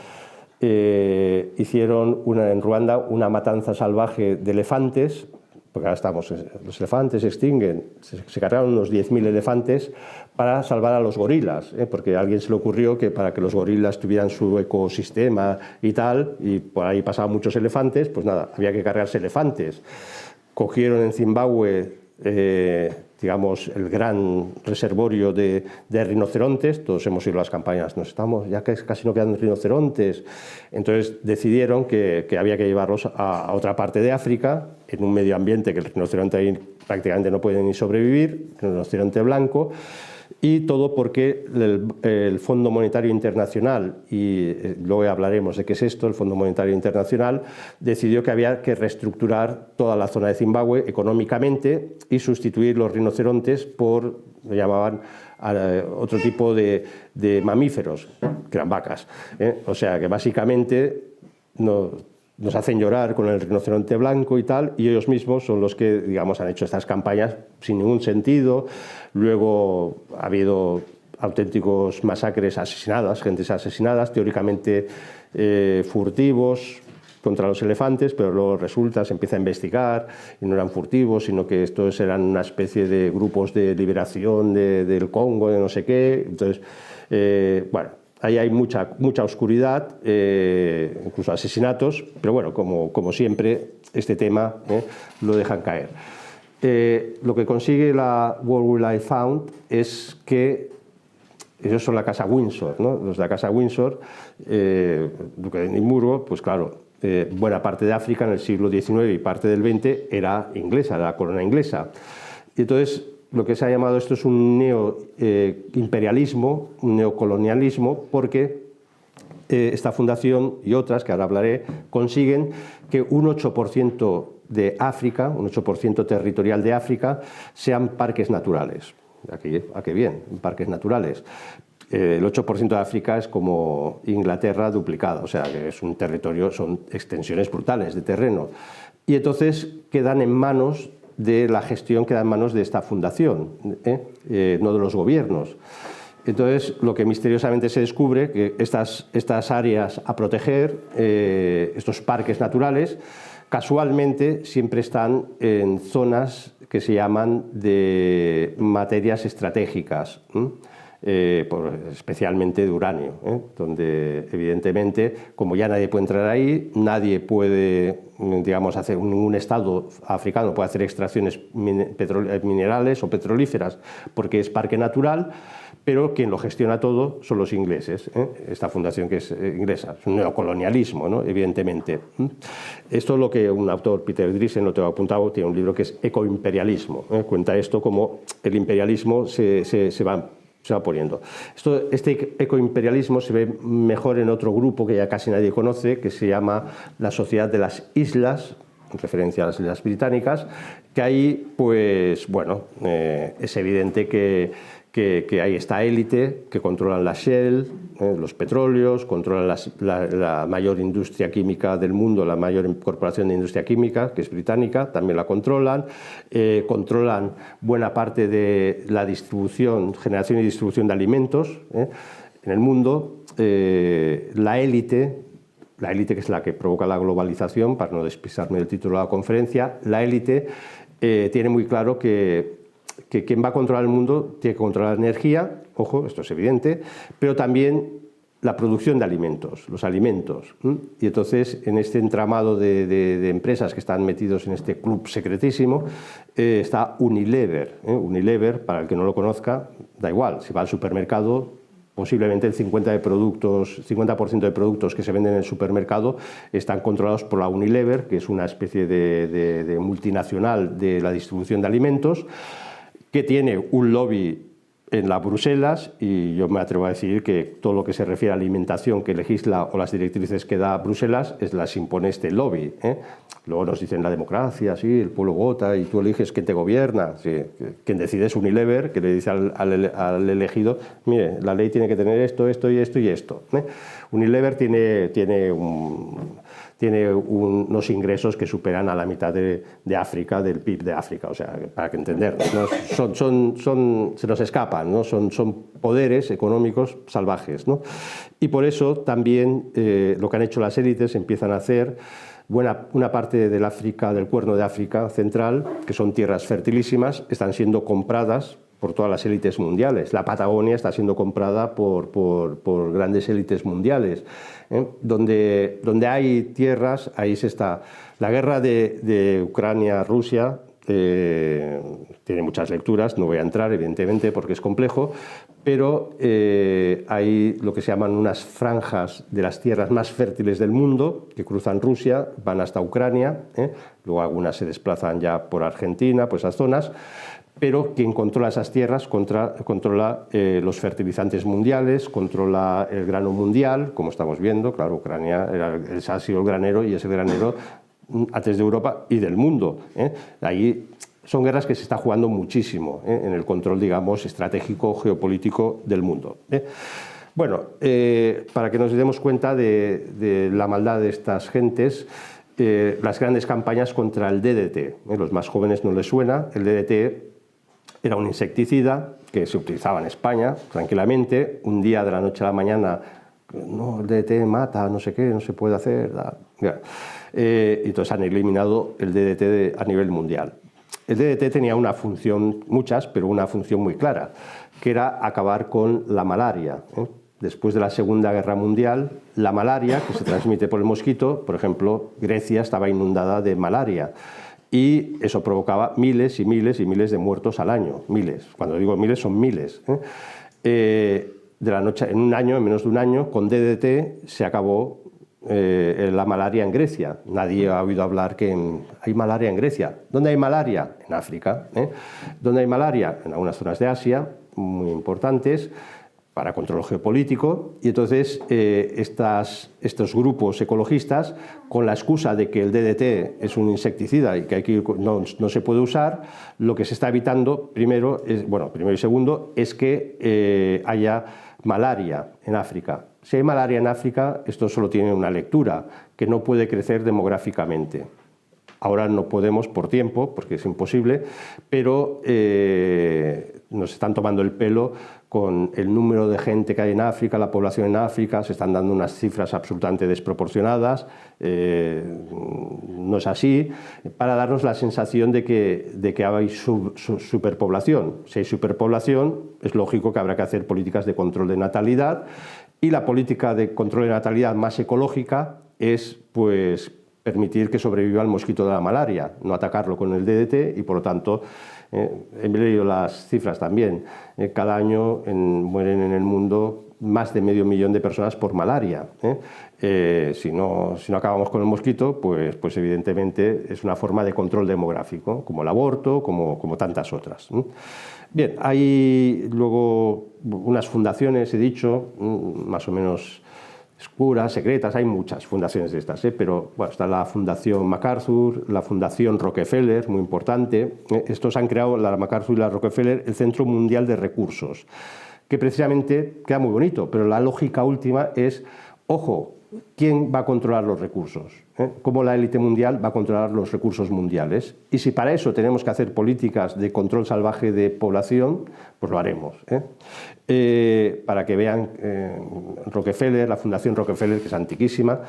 [SPEAKER 1] Hicieron en Ruanda una matanza salvaje de elefantes, porque ahora los elefantes se extinguen, se cargaron unos 10.000 elefantes para salvar a los gorilas, porque a alguien se le ocurrió que para que los gorilas tuvieran su ecosistema y tal, y por ahí pasaban muchos elefantes, pues nada, había que cargarse elefantes. Cogieron en Zimbabue digamos, el gran reservorio de rinocerontes. Todos hemos ido a las campañas, ya que casi no quedan rinocerontes. Entonces decidieron que había que llevarlos a otra parte de África, en un medio ambiente que el rinoceronte ahí prácticamente no puede ni sobrevivir, el rinoceronte blanco. Y todo porque el Fondo Monetario Internacional, y luego hablaremos de qué es esto, el Fondo Monetario Internacional, decidió que había que reestructurar toda la zona de Zimbabue económicamente y sustituir los rinocerontes por, lo llamaban, otro tipo de mamíferos, que eran vacas. O sea que básicamente nos hacen llorar con el rinoceronte blanco y tal, y ellos mismos son los que, digamos, han hecho estas campañas sin ningún sentido. Luego ha habido auténticos masacres asesinadas, gentes asesinadas, teóricamente furtivos contra los elefantes, pero luego resulta, se empieza a investigar y no eran furtivos, sino que estos eran una especie de grupos de liberación del Congo, de no sé qué. Entonces, bueno, ahí hay mucha oscuridad, incluso asesinatos, pero bueno, como siempre, este tema lo dejan caer. Lo que consigue la World Wildlife Fund es que, ellos son la Casa Windsor, ¿no? Los de la Casa Windsor, Duque de Edimburgo, pues claro, buena parte de África en el siglo XIX y parte del XX era inglesa, era la corona inglesa. Y entonces, lo que se ha llamado esto es un neoimperialismo, un neocolonialismo, porque esta fundación y otras, que ahora hablaré, consiguen que un 8% de África, un 8% territorial de África, sean parques naturales. Aquí bien, parques naturales. El 8% de África es como Inglaterra duplicada, o sea que es un territorio, son extensiones brutales de terreno. Y entonces quedan en manos de la gestión, queda en manos de esta fundación, no de los gobiernos. Entonces, lo que misteriosamente se descubre, que estas áreas a proteger, estos parques naturales, casualmente siempre están en zonas que se llaman de materias estratégicas, especialmente de uranio, donde evidentemente, como ya nadie puede entrar ahí, nadie puede, digamos, ningún estado africano puede hacer extracciones minerales o petrolíferas porque es parque natural, pero quien lo gestiona todo son los ingleses, esta fundación que es inglesa. Es un neocolonialismo, ¿no? Evidentemente. Esto es lo que un autor, Peter Driesen, lo tengo apuntado, tiene un libro que es Ecoimperialismo. Cuenta esto como el imperialismo se va poniendo. Este ecoimperialismo se ve mejor en otro grupo que ya casi nadie conoce, que se llama la Sociedad de las Islas, en referencia a las Islas Británicas, que ahí, pues, bueno, es evidente que hay esta élite que controlan la Shell, los petróleos, controlan la mayor industria química del mundo, la mayor corporación de industria química, que es británica, también la controlan, controlan buena parte de la distribución, generación y distribución de alimentos en el mundo. La élite que es la que provoca la globalización, para no despistarme del título de la conferencia, la élite tiene muy claro que quien va a controlar el mundo tiene que controlar la energía, ojo, esto es evidente, pero también la producción de alimentos, los alimentos. Y entonces, en este entramado de empresas que están metidos en este club secretísimo, está Unilever. Unilever, para el que no lo conozca, da igual, si va al supermercado, posiblemente el 50% de productos que se venden en el supermercado están controlados por la Unilever, que es una especie de multinacional de la distribución de alimentos, que tiene un lobby en las Bruselas, y yo me atrevo a decir que todo lo que se refiere a alimentación que legisla o las directrices que da Bruselas las impone este lobby. Luego nos dicen la democracia, sí, el pueblo vota y tú eliges quién te gobierna. Sí, quien decide es Unilever, que le dice al elegido, mire, la ley tiene que tener esto, esto y esto y esto. Unilever tiene unos ingresos que superan a la mitad de África, del PIB de África, o sea, para que entenderlo, ¿no? Se nos escapan, ¿no? Son poderes económicos salvajes, ¿no? Y por eso también lo que han hecho las élites empiezan a hacer una parte del África, del Cuerno de África central, que son tierras fertilísimas, están siendo compradas por todas las élites mundiales. La Patagonia está siendo comprada por grandes élites mundiales. Donde hay tierras, ahí se está. La guerra de Ucrania-Rusia tiene muchas lecturas, no voy a entrar evidentemente porque es complejo, pero hay lo que se llaman unas franjas de las tierras más fértiles del mundo que cruzan Rusia, van hasta Ucrania, luego algunas se desplazan ya por Argentina, por esas zonas, pero quien controla esas tierras controla los fertilizantes mundiales, controla el grano mundial, como estamos viendo. Claro, Ucrania ha sido el granero y es el granero antes de Europa y del mundo. Ahí son guerras que se está jugando muchísimo en el control, digamos, estratégico, geopolítico del mundo. Bueno, para que nos demos cuenta de la maldad de estas gentes, las grandes campañas contra el DDT. Los más jóvenes no les suena. El DDT era un insecticida que se utilizaba en España tranquilamente. Un día de la noche a la mañana, no, el DDT mata, no sé qué, no se puede hacer. Entonces han eliminado el DDT a nivel mundial. El DDT tenía una función, muchas, pero una función muy clara, que era acabar con la malaria. Después de la Segunda Guerra Mundial, la malaria, que se transmite por el mosquito, por ejemplo, Grecia estaba inundada de malaria. Y eso provocaba miles y miles y miles de muertos al año, miles. Cuando digo miles, son miles. De la noche, en un año, en menos de un año, con DDT se acabó la malaria en Grecia. Nadie ha oído hablar que hay malaria en Grecia. ¿Dónde hay malaria? En África. ¿Dónde hay malaria? En algunas zonas de Asia, muy importantes, para control geopolítico, y entonces estos grupos ecologistas, con la excusa de que el DDT es un insecticida y que no se puede usar, lo que se está evitando, primero y segundo, es que haya malaria en África. Si hay malaria en África, esto solo tiene una lectura, que no puede crecer demográficamente. Ahora no podemos por tiempo, porque es imposible, pero nos están tomando el pelo con el número de gente que hay en África, la población en África, se están dando unas cifras absolutamente desproporcionadas, no es así, para darnos la sensación de que hay superpoblación. Si hay superpoblación, es lógico que habrá que hacer políticas de control de natalidad, y la política de control de natalidad más ecológica es, pues, permitir que sobreviva el mosquito de la malaria, no atacarlo con el DDT, y por lo tanto, he leído las cifras también, cada año mueren en el mundo más de 500.000 de personas por malaria. Si no acabamos con el mosquito, pues evidentemente es una forma de control demográfico, como el aborto, como tantas otras. Bien, hay luego unas fundaciones, he dicho, más o menos oscuras, secretas, hay muchas fundaciones de estas, pero bueno, está la Fundación MacArthur, la Fundación Rockefeller, muy importante. Estos han creado, la MacArthur y la Rockefeller, el Centro Mundial de Recursos, que precisamente queda muy bonito, pero la lógica última es, ojo, ¿quién va a controlar los recursos? ¿Cómo la élite mundial va a controlar los recursos mundiales? Y si para eso tenemos que hacer políticas de control salvaje de población, pues lo haremos. Para que vean, Rockefeller, la Fundación Rockefeller, que es antiquísima,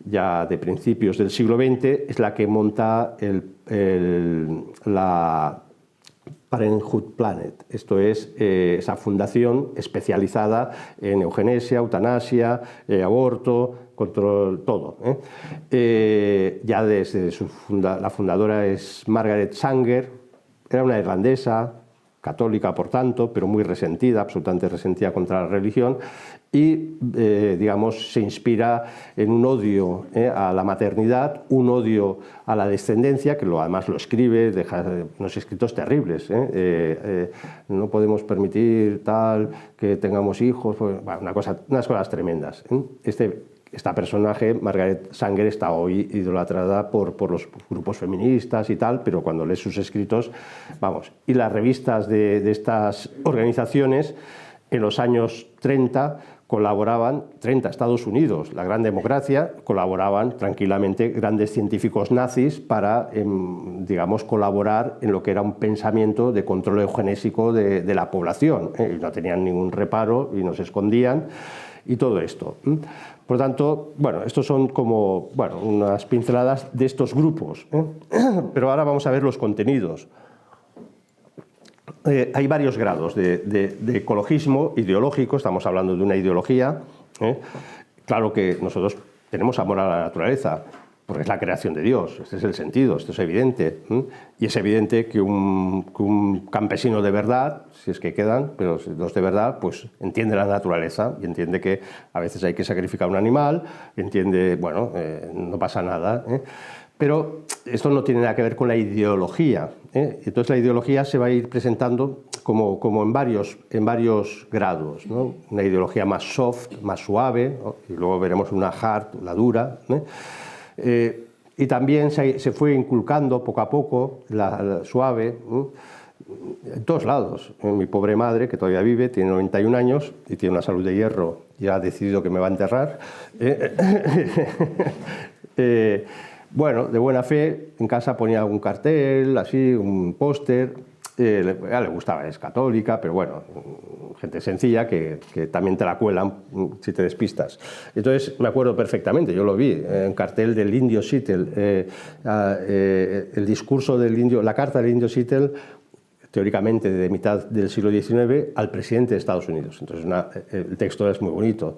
[SPEAKER 1] ya de principios del siglo XX, es la que monta la Parenthood Planet. Esto es esa fundación especializada en eugenesia, eutanasia, aborto, control, todo. Ya desde la fundadora es Margaret Sanger, era una irlandesa, católica por tanto, pero muy resentida, absolutamente resentida contra la religión, y digamos, se inspira en un odio a la maternidad, un odio a la descendencia, que además lo escribe, deja unos escritos terribles. No podemos permitir tal, que tengamos hijos, pues, bueno, unas cosas tremendas. Esta personaje, Margaret Sanger, está hoy idolatrada por los grupos feministas y tal, pero cuando lees sus escritos, vamos. Y las revistas de estas organizaciones, en los años 30, colaboraban, 30, Estados Unidos, la gran democracia, colaboraban tranquilamente grandes científicos nazis para, digamos, colaborar en lo que era un pensamiento de control eugenésico de la población. Y no tenían ningún reparo y no se escondían, y todo esto. Por lo tanto, bueno, estos son como, bueno, unas pinceladas de estos grupos. Pero ahora vamos a ver los contenidos. Hay varios grados de ecologismo ideológico, estamos hablando de una ideología. Claro que nosotros tenemos amor a la naturaleza, porque es la creación de Dios, este es el sentido, esto es evidente. Y es evidente que un campesino de verdad, si es que quedan, pero los de verdad, pues entiende la naturaleza y entiende que a veces hay que sacrificar un animal, entiende, bueno, no pasa nada. Pero esto no tiene nada que ver con la ideología. Entonces la ideología se va a ir presentando como en varios grados, ¿no? Una ideología más soft, más suave, ¿no? Y luego veremos una hard, la dura. Y también se fue inculcando poco a poco la suave, ¿no? En todos lados. Mi pobre madre, que todavía vive, tiene 91 años y tiene una salud de hierro y ha decidido que me va a enterrar. Bueno, de buena fe, en casa ponía algún cartel, así, un póster. A ella le gustaba, es católica, pero bueno, gente sencilla que también te la cuelan si te despistas. Entonces, me acuerdo perfectamente, yo lo vi, un cartel del indio Seattle, el discurso del indio, la carta del indio Seattle, teóricamente de mitad del siglo XIX, al presidente de Estados Unidos. Entonces, el texto es muy bonito,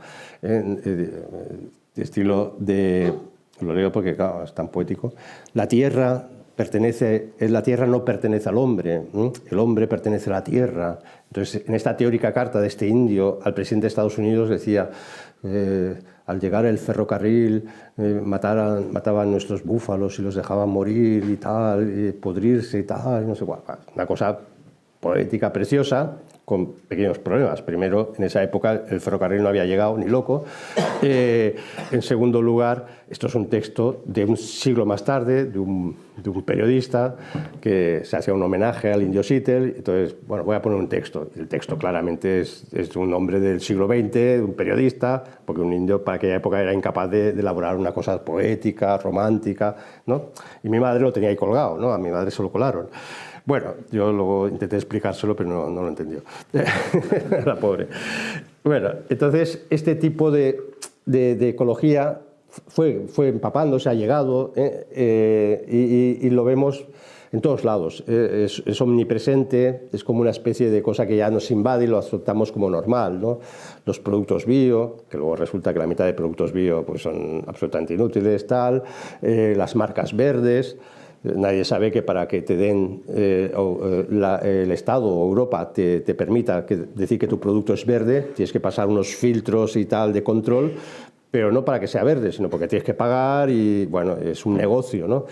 [SPEAKER 1] estilo de... Lo leo porque, claro, es tan poético. La tierra no pertenece al hombre, el hombre pertenece a la tierra. Entonces, en esta teórica carta de este indio al presidente de Estados Unidos decía, al llegar el ferrocarril mataban nuestros búfalos y los dejaban morir y tal, y podrirse y tal, no sé cuál. Una cosa poética preciosa, con pequeños problemas. Primero, en esa época el ferrocarril no había llegado ni loco. En segundo lugar, esto es un texto de un siglo más tarde, de un periodista que se hacía un homenaje al indio Seattle. Entonces, bueno, voy a poner un texto. El texto claramente es de un hombre del siglo XX, de un periodista, porque un indio para aquella época era incapaz de elaborar una cosa poética, romántica, ¿no? Y mi madre lo tenía ahí colgado, ¿no? A mi madre se lo colaron. Bueno, yo luego intenté explicárselo, pero no lo entendió. La pobre. Bueno, entonces este tipo de ecología fue empapándose, ha llegado, y lo vemos en todos lados. Es omnipresente, es como una especie de cosa que ya nos invade y lo aceptamos como normal, ¿no? Los productos bio, que luego resulta que la mitad de productos bio pues, son absolutamente inútiles, tal, las marcas verdes. Nadie sabe que para que te den el Estado o Europa te permita decir que tu producto es verde, tienes que pasar unos filtros y tal de control, pero no para que sea verde, sino porque tienes que pagar y, bueno, es un negocio, ¿no?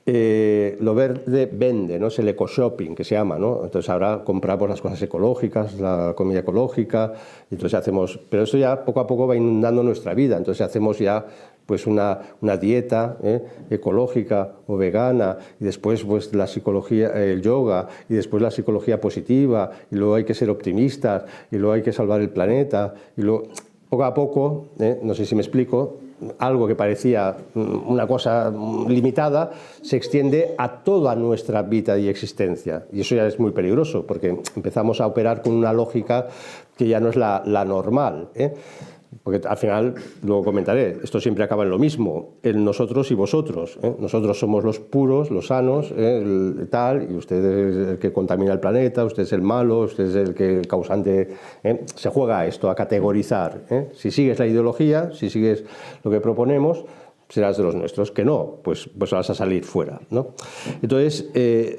[SPEAKER 1] Lo verde vende, ¿no? Es el eco-shopping que se llama, ¿no? Entonces ahora compramos las cosas ecológicas, la comida ecológica, y entonces hacemos... Pero eso ya poco a poco va inundando nuestra vida, entonces hacemos ya pues una dieta ecológica o vegana, y después pues la psicología, el yoga, y después la psicología positiva, y luego hay que ser optimistas, y luego hay que salvar el planeta, y luego poco a poco, no sé si me explico, algo que parecía una cosa limitada se extiende a toda nuestra vida y existencia, y eso ya es muy peligroso porque empezamos a operar con una lógica que ya no es la normal, porque al final, luego comentaré, esto siempre acaba en lo mismo, el nosotros y vosotros. Nosotros somos los puros, los sanos, el tal, y usted es el que contamina el planeta, usted es el malo, usted es el causante. Se juega a esto, a categorizar. Si sigues la ideología, si sigues lo que proponemos, serás de los nuestros. Que no, pues vas a salir fuera, ¿no? Entonces,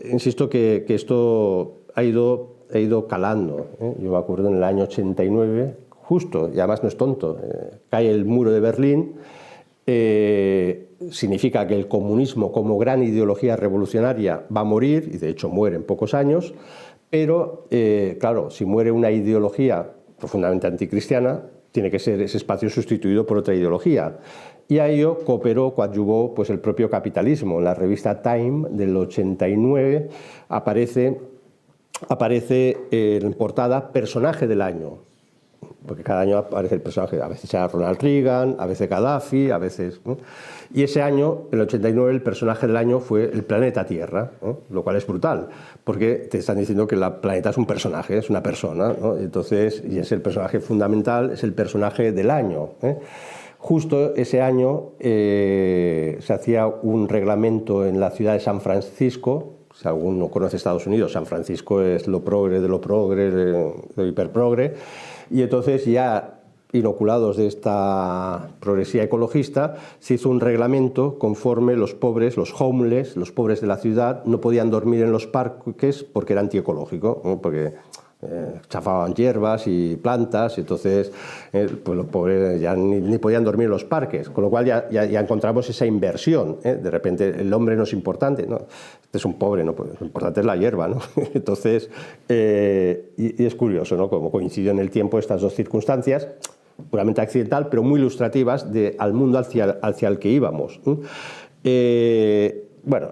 [SPEAKER 1] insisto que esto ha ido ha ido calando. Yo me acuerdo en el año 89, justo, y además no es tonto, cae el muro de Berlín. Significa que el comunismo como gran ideología revolucionaria va a morir, y de hecho muere en pocos años, pero claro, si muere una ideología profundamente anticristiana, tiene que ser ese espacio sustituido por otra ideología. Y a ello coadyuvó pues, el propio capitalismo. En la revista Time del 89 aparece en portada personaje del año, porque cada año aparece el personaje, a veces era Ronald Reagan, a veces Gaddafi, a veces... Y ese año, el 89, el personaje del año fue el planeta Tierra, lo cual es brutal, porque te están diciendo que el planeta es un personaje, es una persona, ¿no? Entonces, y es el personaje fundamental, es el personaje del año. Justo ese año se hacía un reglamento en la ciudad de San Francisco. Si alguno conoce Estados Unidos, San Francisco es lo progre de lo progre, de lo hiperprogre, y entonces ya inoculados de esta progresía ecologista, se hizo un reglamento conforme los pobres, los homeless, los pobres de la ciudad, no podían dormir en los parques porque era antiecológico, ¿no? Porque chafaban hierbas y plantas, entonces pues los pobres ya ni podían dormir en los parques, con lo cual ya encontramos esa inversión. De repente el hombre no es importante, ¿no? Este es un pobre, ¿no? Pues lo importante es la hierba, ¿no? Entonces, y es curioso, ¿no? Como coincidió en el tiempo estas dos circunstancias, puramente accidental, pero muy ilustrativas al mundo hacia el que íbamos. Bueno,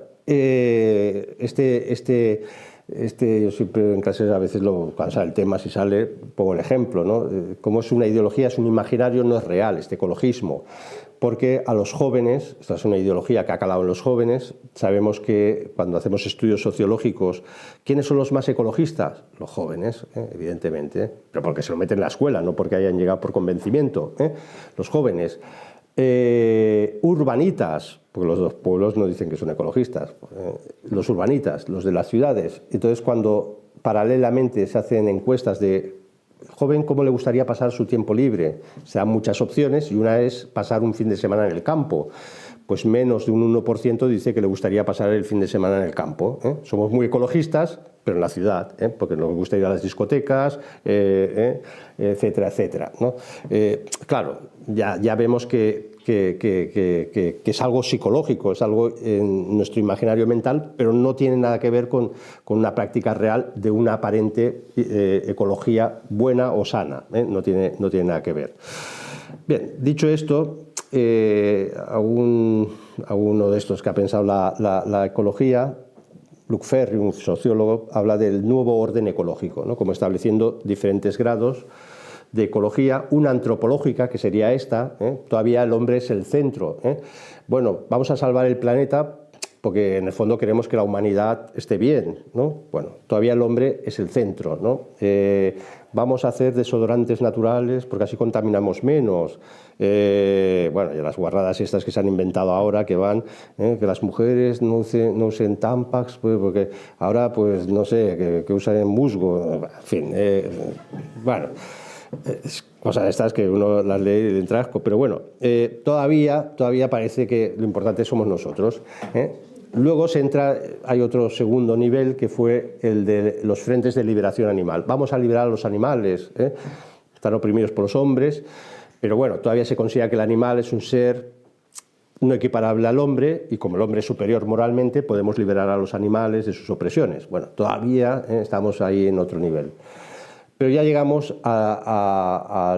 [SPEAKER 1] yo siempre en clases a veces cuando sale el tema, si sale, pongo el ejemplo, ¿no? Como es una ideología, es un imaginario, no es real, este ecologismo. Porque a los jóvenes, esta es una ideología que ha calado en los jóvenes, sabemos que cuando hacemos estudios sociológicos, ¿quiénes son los más ecologistas? Los jóvenes, evidentemente, pero porque se lo meten en la escuela, no porque hayan llegado por convencimiento. Los jóvenes. Urbanitas, porque los dos pueblos no dicen que son ecologistas, los urbanitas, los de las ciudades. Entonces, cuando paralelamente se hacen encuestas de joven, ¿cómo le gustaría pasar su tiempo libre? Se dan muchas opciones y una es pasar un fin de semana en el campo. Pues menos de un 1% dice que le gustaría pasar el fin de semana en el campo. Somos muy ecologistas, pero en la ciudad, porque nos gusta ir a las discotecas, etcétera, etcétera, ¿no? Claro, ya vemos que es algo psicológico, es algo en nuestro imaginario mental, pero no tiene nada que ver con una práctica real de una aparente ecología buena o sana, no tiene nada que ver. Bien, dicho esto, alguno de estos que ha pensado la ecología, Luc Ferry, un sociólogo, habla del nuevo orden ecológico, ¿no? Como estableciendo diferentes grados de ecología, una antropológica, que sería esta, todavía el hombre es el centro. Bueno, vamos a salvar el planeta porque en el fondo queremos que la humanidad esté bien, ¿no? Bueno, todavía el hombre es el centro, ¿no? Vamos a hacer desodorantes naturales porque así contaminamos menos. Bueno, y las guarradas estas que se han inventado ahora, que van, que las mujeres no usen Tampax, pues, porque ahora, pues, no sé, que usan musgo, en fin, bueno, cosas estas que uno las lee de entrasco, pero bueno, todavía parece que lo importante somos nosotros. Luego hay otro segundo nivel que fue el de los frentes de liberación animal. Vamos a liberar a los animales, están oprimidos por los hombres, pero bueno, todavía se considera que el animal es un ser no equiparable al hombre y como el hombre es superior moralmente podemos liberar a los animales de sus opresiones. Bueno, todavía estamos ahí en otro nivel. Pero ya llegamos a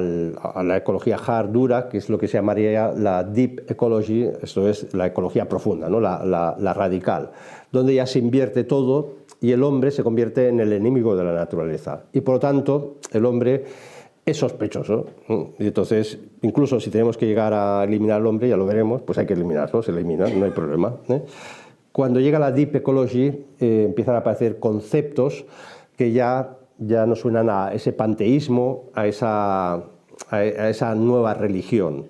[SPEAKER 1] la ecología hard, dura, que es lo que se llamaría la deep ecology, esto es la ecología profunda, ¿no? la radical, donde ya se invierte todo y el hombre se convierte en el enemigo de la naturaleza. Y por lo tanto, el hombre es sospechoso. Y entonces, incluso si tenemos que llegar a eliminar al hombre, ya lo veremos, pues hay que eliminarlo, se elimina, no hay problema. Cuando llega la deep ecology, empiezan a aparecer conceptos que ya no suenan a ese panteísmo, a esa nueva religión.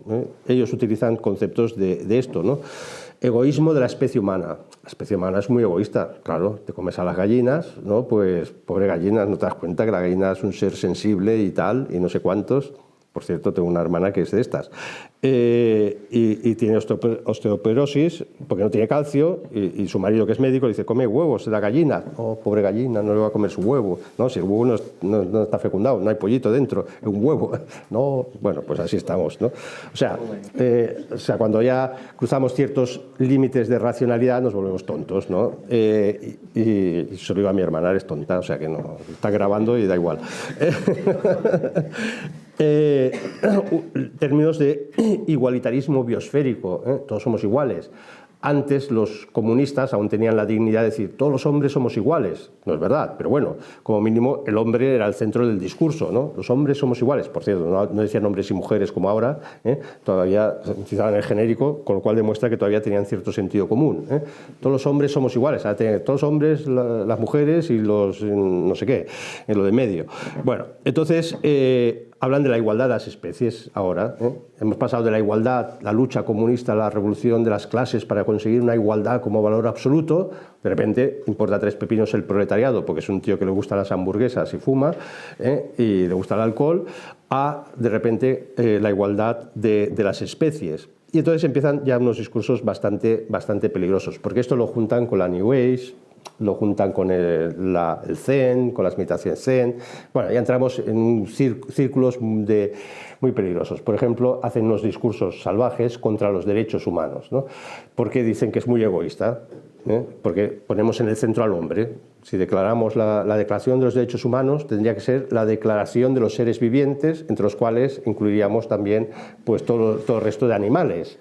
[SPEAKER 1] Ellos utilizan conceptos de esto, ¿no? Egoísmo de la especie humana. La especie humana es muy egoísta, claro, te comes a las gallinas, ¿no? Pues pobre gallinas, no te das cuenta que la gallina es un ser sensible y tal, y no sé cuántos. Por cierto, tengo una hermana que es de estas. Y tiene osteoporosis porque no tiene calcio, y su marido, que es médico, le dice: come huevos de la gallina. Oh, pobre gallina, no le va a comer su huevo. No, si el huevo no está fecundado, no hay pollito dentro, es un huevo. No, bueno, pues así estamos, ¿no? O sea, cuando ya cruzamos ciertos límites de racionalidad nos volvemos tontos, ¿no? Y se lo digo a mi hermana: eres tonta, o sea que no, está grabando y da igual. Términos de igualitarismo biosférico, todos somos iguales. Antes los comunistas aún tenían la dignidad de decir: todos los hombres somos iguales. No es verdad, pero bueno, como mínimo el hombre era el centro del discurso, ¿no? Los hombres somos iguales. Por cierto, no decían hombres y mujeres como ahora, todavía utilizaban el genérico, con lo cual demuestra que todavía tenían cierto sentido común. Todos los hombres somos iguales, todos los hombres, las mujeres y los no sé qué, en lo de medio. Bueno, entonces hablan de la igualdad de las especies ahora. Hemos pasado de la igualdad, la lucha comunista, a la revolución de las clases para conseguir una igualdad como valor absoluto. De repente importa tres pepinos el proletariado, porque es un tío que le gustan las hamburguesas y fuma, y le gusta el alcohol, a de repente la igualdad de las especies. Y entonces empiezan ya unos discursos bastante peligrosos, porque esto lo juntan con la New Age, lo juntan con el Zen, con las meditaciones Zen. Bueno, ya entramos en círculos muy peligrosos. Por ejemplo, hacen unos discursos salvajes contra los derechos humanos, ¿no? Porque dicen que es muy egoísta, porque ponemos en el centro al hombre. Si declaramos la Declaración de los Derechos Humanos, tendría que ser la declaración de los seres vivientes, entre los cuales incluiríamos también pues, todo el resto de animales,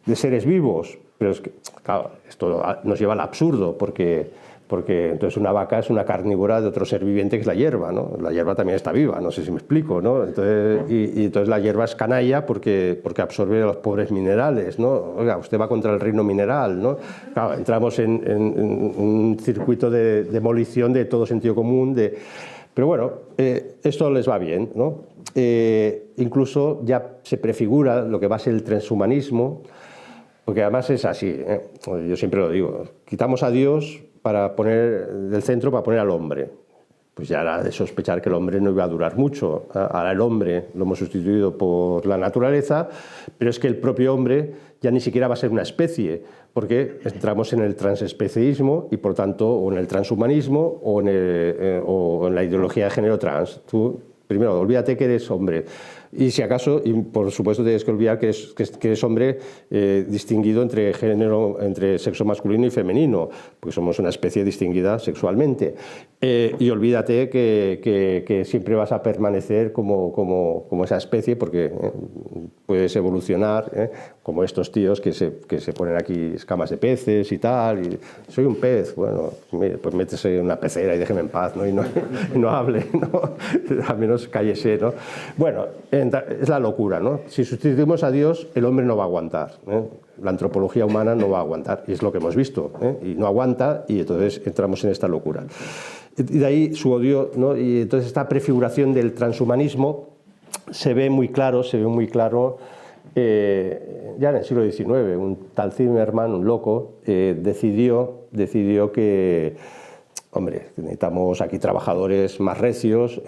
[SPEAKER 1] de seres vivos. Pero es que, claro, esto nos lleva al absurdo, porque entonces una vaca es una carnívora de otro ser viviente que es la hierba, ¿no? La hierba también está viva, no sé si me explico, ¿no? Entonces, y entonces la hierba es canalla porque absorbe los pobres minerales, ¿no? Oiga, usted va contra el reino mineral, ¿no? Claro, entramos en un circuito de demolición de todo sentido común. Pero bueno, esto les va bien, ¿no? Incluso ya se prefigura lo que va a ser el transhumanismo. Porque además es así, yo siempre lo digo, quitamos a Dios para poner del centro para poner al hombre. Pues ya era de sospechar que el hombre no iba a durar mucho. Ahora el hombre lo hemos sustituido por la naturaleza, pero es que el propio hombre ya ni siquiera va a ser una especie, porque entramos en el transespeciismo y por tanto o en el transhumanismo o en la ideología de género trans. Tú, primero, olvídate que eres hombre. Y si acaso, y por supuesto tienes que olvidar que eres hombre distinguido entre sexo masculino y femenino, porque somos una especie distinguida sexualmente. Y olvídate que siempre vas a permanecer como esa especie, porque puedes evolucionar, como estos tíos que se ponen aquí escamas de peces y tal, y soy un pez. Bueno, mire, pues métese en una pecera y déjeme en paz, ¿no? Y no hable, ¿no? Al menos cállese, ¿no? Bueno, es la locura, ¿no? Si sustituimos a Dios, el hombre no va a aguantar, la antropología humana no va a aguantar, y es lo que hemos visto, y no aguanta, y entonces entramos en esta locura. Y de ahí su odio, ¿no? Y entonces esta prefiguración del transhumanismo se ve muy claro ya en el siglo XIX. Un tal Zimmerman, un loco, decidió que, hombre, necesitamos aquí trabajadores más recios,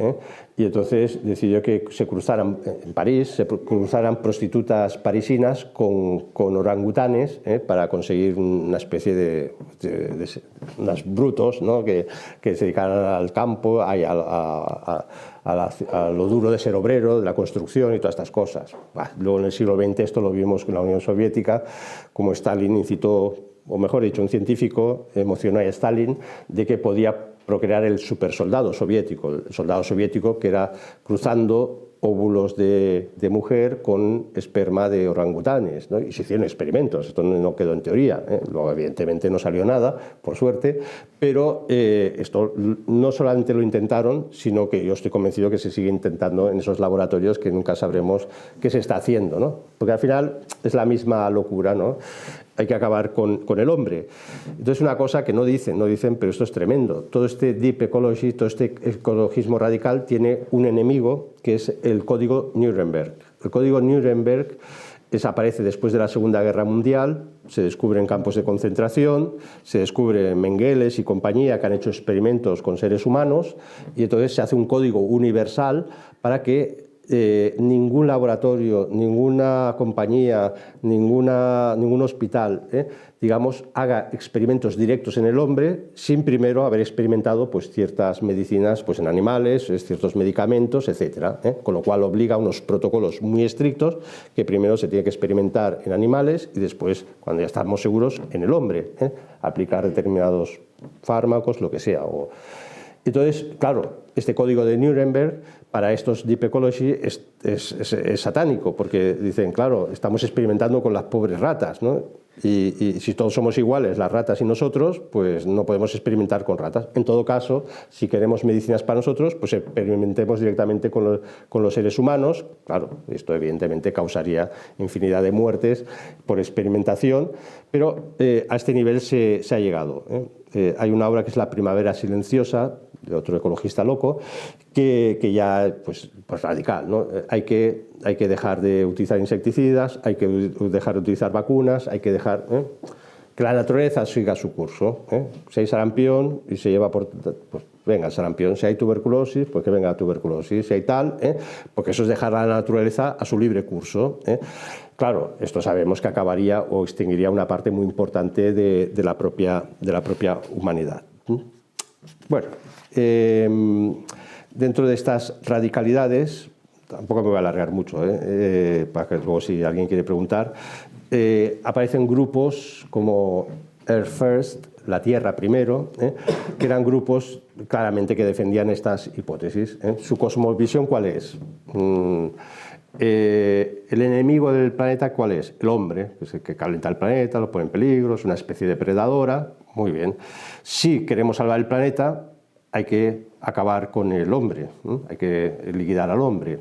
[SPEAKER 1] y entonces decidió que se cruzaran en París, se cruzaran prostitutas parisinas con orangutanes, para conseguir una especie de unos brutos, ¿no? que se dedicaran al campo, a lo duro de ser obrero, de la construcción y todas estas cosas. Luego en el siglo XX esto lo vimos con la Unión Soviética, como Stalin incitó, o mejor dicho, un científico emocionó a Stalin de que podía procrear el supersoldado soviético, el soldado soviético que era cruzando óvulos de mujer con esperma de orangutanes, ¿no? Y se hicieron experimentos, esto no quedó en teoría, luego evidentemente no salió nada, por suerte, pero esto no solamente lo intentaron, sino que yo estoy convencido que se sigue intentando en esos laboratorios que nunca sabremos qué se está haciendo, ¿no? Porque al final es la misma locura, ¿no? Hay que acabar con el hombre. Entonces, una cosa que no dicen, pero esto es tremendo. Todo este deep ecology, todo este ecologismo radical tiene un enemigo, que es el Código Nuremberg. El Código Nuremberg aparece después de la Segunda Guerra Mundial, se descubren campos de concentración, se descubre Mengele y compañía que han hecho experimentos con seres humanos, y entonces se hace un código universal para que ningún laboratorio, ninguna compañía, ningún hospital, digamos, haga experimentos directos en el hombre sin primero haber experimentado pues, ciertas medicinas pues, en animales, ciertos medicamentos, etc. Con lo cual obliga a unos protocolos muy estrictos que primero se tiene que experimentar en animales y después, cuando ya estamos seguros, en el hombre, aplicar determinados fármacos, lo que sea. Entonces, claro, este código de Nuremberg para estos Deep Ecology es satánico, porque dicen, claro, estamos experimentando con las pobres ratas, ¿no? Y si todos somos iguales, las ratas y nosotros, pues no podemos experimentar con ratas. En todo caso, si queremos medicinas para nosotros, pues experimentemos directamente con los seres humanos. Claro, esto evidentemente causaría infinidad de muertes por experimentación, pero a este nivel se ha llegado. Hay una obra que es La primavera silenciosa, de otro ecologista loco, que ya pues radical, ¿no? Hay que dejar de utilizar insecticidas, hay que dejar de utilizar vacunas, hay que dejar que la naturaleza siga su curso. Si hay sarampión y se lleva pues venga el sarampión. Si hay tuberculosis, pues que venga la tuberculosis. Si hay tal, porque eso es dejar a la naturaleza a su libre curso. Claro, esto sabemos que acabaría o extinguiría una parte muy importante de la propia humanidad. Bueno, dentro de estas radicalidades, tampoco me voy a alargar mucho, para que luego si alguien quiere preguntar, aparecen grupos como Earth First, la Tierra primero, que eran grupos claramente que defendían estas hipótesis. ¿Su cosmovisión cuál es? El enemigo del planeta, ¿cuál es? El hombre, que es el que calienta el planeta, lo pone en peligro, es una especie depredadora. Muy bien. Si queremos salvar el planeta, hay que acabar con el hombre, hay que liquidar al hombre.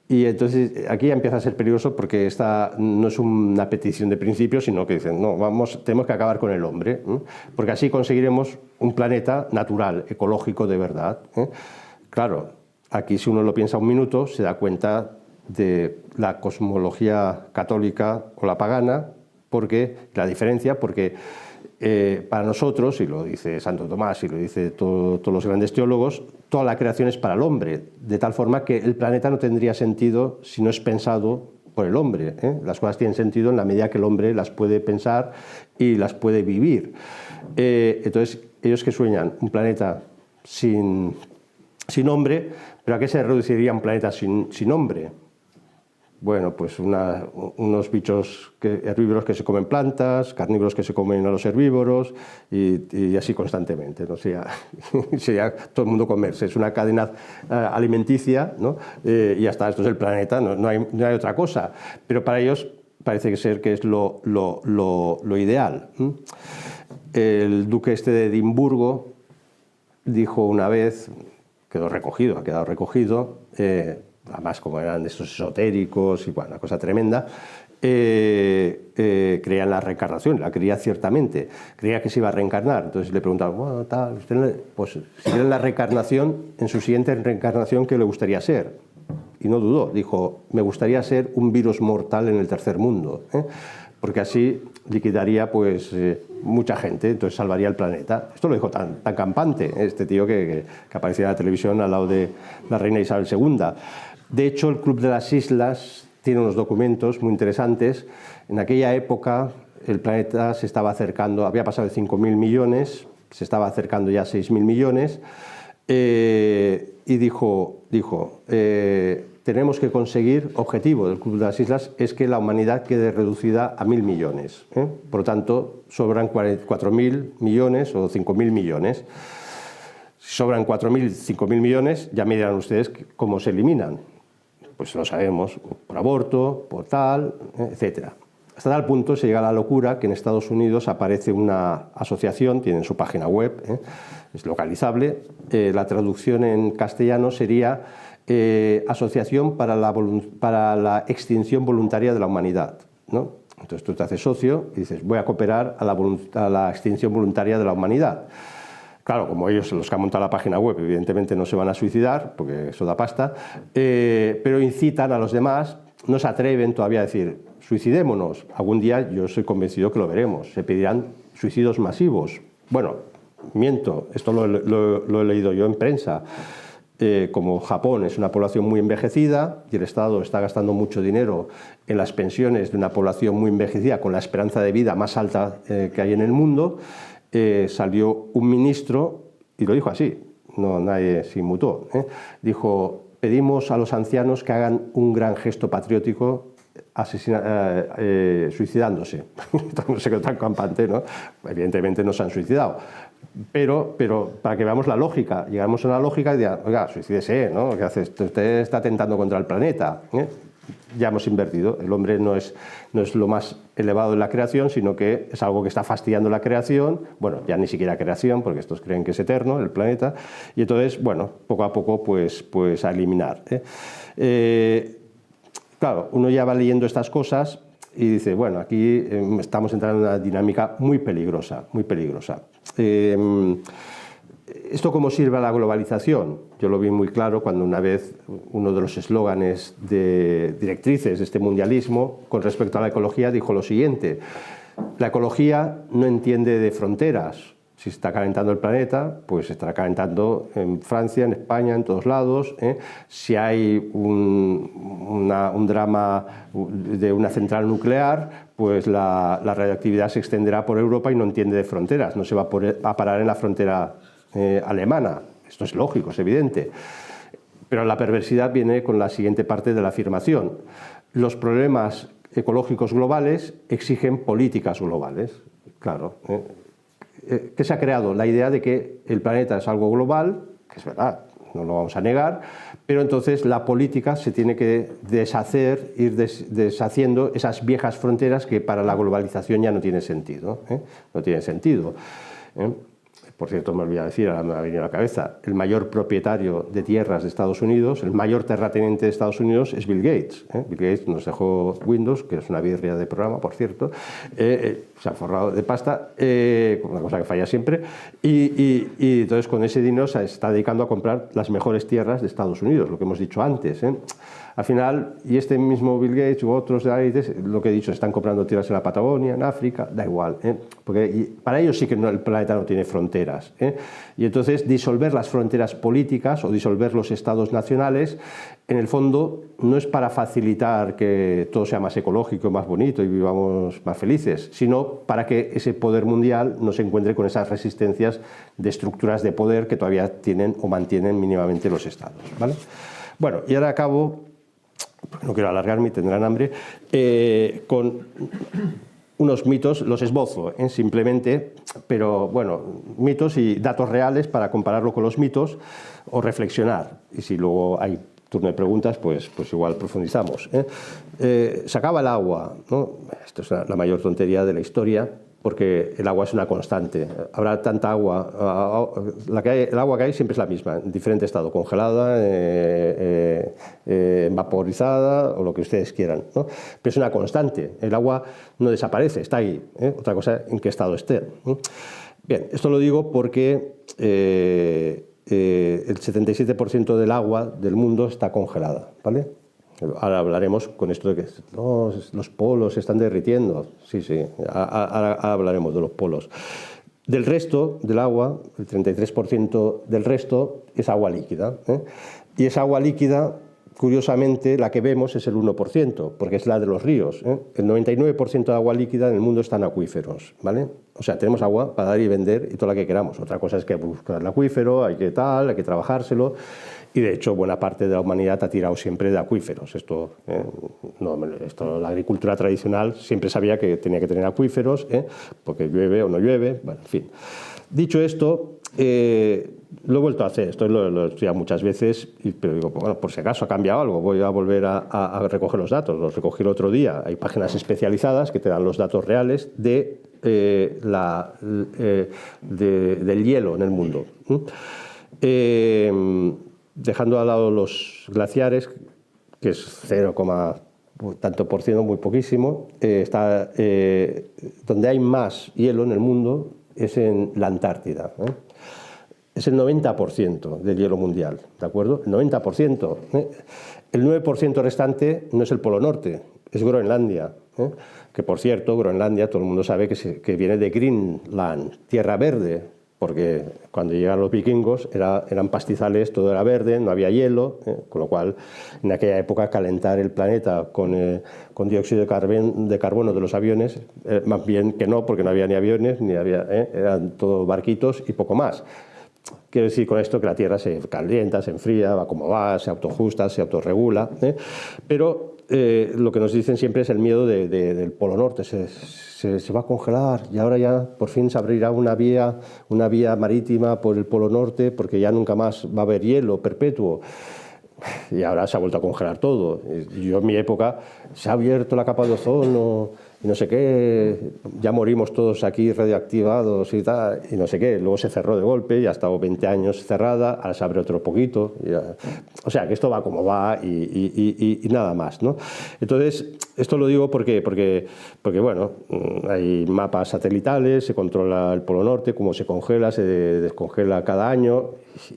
[SPEAKER 1] Y entonces aquí ya empieza a ser peligroso porque esta no es una petición de principio, sino que dicen, no, tenemos que acabar con el hombre, porque así conseguiremos un planeta natural, ecológico de verdad. Claro, aquí si uno lo piensa un minuto, se da cuenta de la cosmología católica o la pagana, porque la diferencia, porque para nosotros, y lo dice Santo Tomás y lo dice todos los grandes teólogos, toda la creación es para el hombre, de tal forma que el planeta no tendría sentido si no es pensado por el hombre. Las cosas tienen sentido en la medida que el hombre las puede pensar y las puede vivir. Entonces, ellos que sueñan un planeta sin hombre, ¿pero a qué se reduciría un planeta sin hombre? Bueno, pues unos bichos herbívoros que se comen plantas, carnívoros que se comen a los herbívoros y así constantemente, ¿no? Sería todo el mundo comerse, es una cadena alimenticia, ¿no? Y ya está, esto es el planeta, no hay otra cosa. Pero para ellos parece ser que es lo ideal. El duque de Edimburgo dijo una vez, ha quedado recogido, además como eran de estos esotéricos y bueno, una cosa tremenda, creía en la reencarnación, la creía ciertamente, creía que se iba a reencarnar. Entonces le preguntaban, bueno, tal, pues si cree en la reencarnación, en su siguiente reencarnación, ¿qué le gustaría ser? Y no dudó, dijo, me gustaría ser un virus mortal en el tercer mundo, porque así liquidaría pues mucha gente, entonces salvaría el planeta. Esto lo dijo tan campante este tío que aparecía en la televisión al lado de la reina Isabel II. De hecho, el Club de las Islas tiene unos documentos muy interesantes. En aquella época el planeta se estaba acercando, había pasado de 5.000 millones, se estaba acercando ya a 6.000 millones, y dijo tenemos que conseguir, objetivo del Club de las Islas, es que la humanidad quede reducida a 1.000 millones. Por lo tanto, sobran 4.000 millones o 5.000 millones. Si sobran 4.000, 5.000 millones, ya me dirán ustedes cómo se eliminan. Pues lo sabemos, por aborto, por tal, etc. Hasta tal punto se llega a la locura que en Estados Unidos aparece una asociación, tienen su página web, es localizable, la traducción en castellano sería Asociación para la Extinción Voluntaria de la Humanidad, ¿no? Entonces tú te haces socio y dices, voy a cooperar a la extinción voluntaria de la humanidad. Claro, como ellos, los que han montado la página web, evidentemente no se van a suicidar, porque eso da pasta, pero incitan a los demás, no se atreven todavía a decir, suicidémonos. Algún día yo soy convencido que lo veremos, se pedirán suicidios masivos. Bueno, miento, esto lo he leído yo en prensa. como Japón es una población muy envejecida y el Estado está gastando mucho dinero en las pensiones de una población muy envejecida con la esperanza de vida más alta que hay en el mundo, salió un ministro y lo dijo así, no, nadie se inmutó, dijo: pedimos a los ancianos que hagan un gran gesto patriótico suicidándose. No sé qué tan campante, ¿no? Evidentemente no se han suicidado. Pero para que veamos la lógica, llegamos a una lógica y digan: oiga, suicídese, ¿no? ¿Qué hace? Usted está atentando contra el planeta. Ya hemos invertido. El hombre no es lo más elevado en la creación, sino que es algo que está fastidiando la creación. Bueno, ya ni siquiera creación, porque estos creen que es eterno, el planeta. Y entonces, bueno, poco a poco, pues a eliminar. Claro, uno ya va leyendo estas cosas y dice: bueno, aquí estamos entrando en una dinámica muy peligrosa, muy peligrosa. ¿Esto cómo sirve a la globalización? Yo lo vi muy claro cuando una vez uno de los eslóganes directrices de este mundialismo con respecto a la ecología dijo lo siguiente: la ecología no entiende de fronteras. Si se está calentando el planeta, pues se estará calentando en Francia, en España, en todos lados. Si hay un drama de una central nuclear, pues la radioactividad se extenderá por Europa y no entiende de fronteras, no se va a parar en la frontera alemana. Esto es lógico, es evidente. Pero la perversidad viene con la siguiente parte de la afirmación: los problemas ecológicos globales exigen políticas globales. Claro. ¿Qué se ha creado? La idea de que el planeta es algo global, que es verdad, no lo vamos a negar, pero entonces la política se tiene que deshacer, ir deshaciendo esas viejas fronteras que para la globalización ya no tiene sentido. No tiene sentido. Por cierto, me olvidé decir, ahora me ha venido a la cabeza, el mayor propietario de tierras de Estados Unidos, el mayor terrateniente de Estados Unidos es Bill Gates. Bill Gates nos dejó Windows, que es una birria de programa, por cierto, se ha forrado de pasta, una cosa que falla siempre, y entonces con ese dinero se está dedicando a comprar las mejores tierras de Estados Unidos, lo que hemos dicho antes. Al final, y este mismo Bill Gates u otros de élites, lo que he dicho, están comprando tierras en la Patagonia, en África, da igual, porque para ellos sí que el planeta no tiene fronteras. Y entonces disolver las fronteras políticas o disolver los estados nacionales, en el fondo, no es para facilitar que todo sea más ecológico, más bonito y vivamos más felices, sino para que ese poder mundial no se encuentre con esas resistencias de estructuras de poder que todavía tienen o mantienen mínimamente los estados, ¿vale? Bueno, y ahora acabo, porque no quiero alargarme y tendrán hambre, con unos mitos, los esbozo simplemente, pero bueno, mitos y datos reales para compararlo con los mitos o reflexionar. Y si luego hay turno de preguntas, pues igual profundizamos. Se acaba el agua, ¿no? Esto es la mayor tontería de la historia, porque el agua es una constante. Habrá tanta agua, el agua que hay siempre es la misma, en diferente estado, congelada, vaporizada o lo que ustedes quieran, ¿no? Pero es una constante, el agua no desaparece, está ahí, otra cosa en qué estado esté. Bien, esto lo digo porque el 77% del agua del mundo está congelada, ¿vale? Ahora hablaremos con esto de que los polos se están derritiendo. Sí, ahora hablaremos de los polos. Del resto del agua, el 33% del resto es agua líquida. Y esa agua líquida, curiosamente, la que vemos es el 1%, porque es la de los ríos. El 99% de agua líquida en el mundo está en acuíferos, ¿vale? O sea, tenemos agua para dar y vender y toda la que queramos. Otra cosa es que buscar el acuífero, hay que trabajárselo. Y de hecho, buena parte de la humanidad ha tirado siempre de acuíferos. La agricultura tradicional siempre sabía que tenía que tener acuíferos, porque llueve o no llueve, bueno, en fin. Dicho esto, lo he vuelto a hacer, esto lo he estudiado muchas veces, pero digo, bueno, por si acaso ha cambiado algo, voy a volver a recoger los datos. Los recogí el otro día, hay páginas especializadas que te dan los datos reales del hielo en el mundo. Dejando al lado los glaciares, que es 0, tanto por ciento, muy poquísimo, donde hay más hielo en el mundo es en la Antártida. Es el 90% del hielo mundial, ¿de acuerdo? El 90%. El 9% restante no es el Polo Norte, es Groenlandia. Que por cierto, Groenlandia, todo el mundo sabe que viene de Greenland, tierra verde. porque cuando llegaron los vikingos eran pastizales, todo era verde, no había hielo, con lo cual en aquella época calentar el planeta con dióxido de carbono de los aviones, más bien que no, porque no había ni aviones, ni había, eran todos barquitos y poco más. Quiero decir con esto que la Tierra se calienta, se enfría, va como va, se autoajusta, se autorregula, pero lo que nos dicen siempre es el miedo del Polo Norte, se va a congelar y ahora ya por fin se abrirá una vía marítima por el Polo Norte porque ya nunca más va a haber hielo perpetuo. Y ahora se ha vuelto a congelar todo. Yo en mi época se ha abierto la capa de ozono y no sé qué, ya morimos todos aquí radioactivados y tal, y no sé qué. Luego se cerró de golpe, ya ha estado 20 años cerrada, ahora se abre otro poquito. O sea, que esto va como va y nada más, ¿no? Entonces, esto lo digo porque bueno, hay mapas satelitales, se controla el Polo Norte, cómo se congela, se descongela cada año,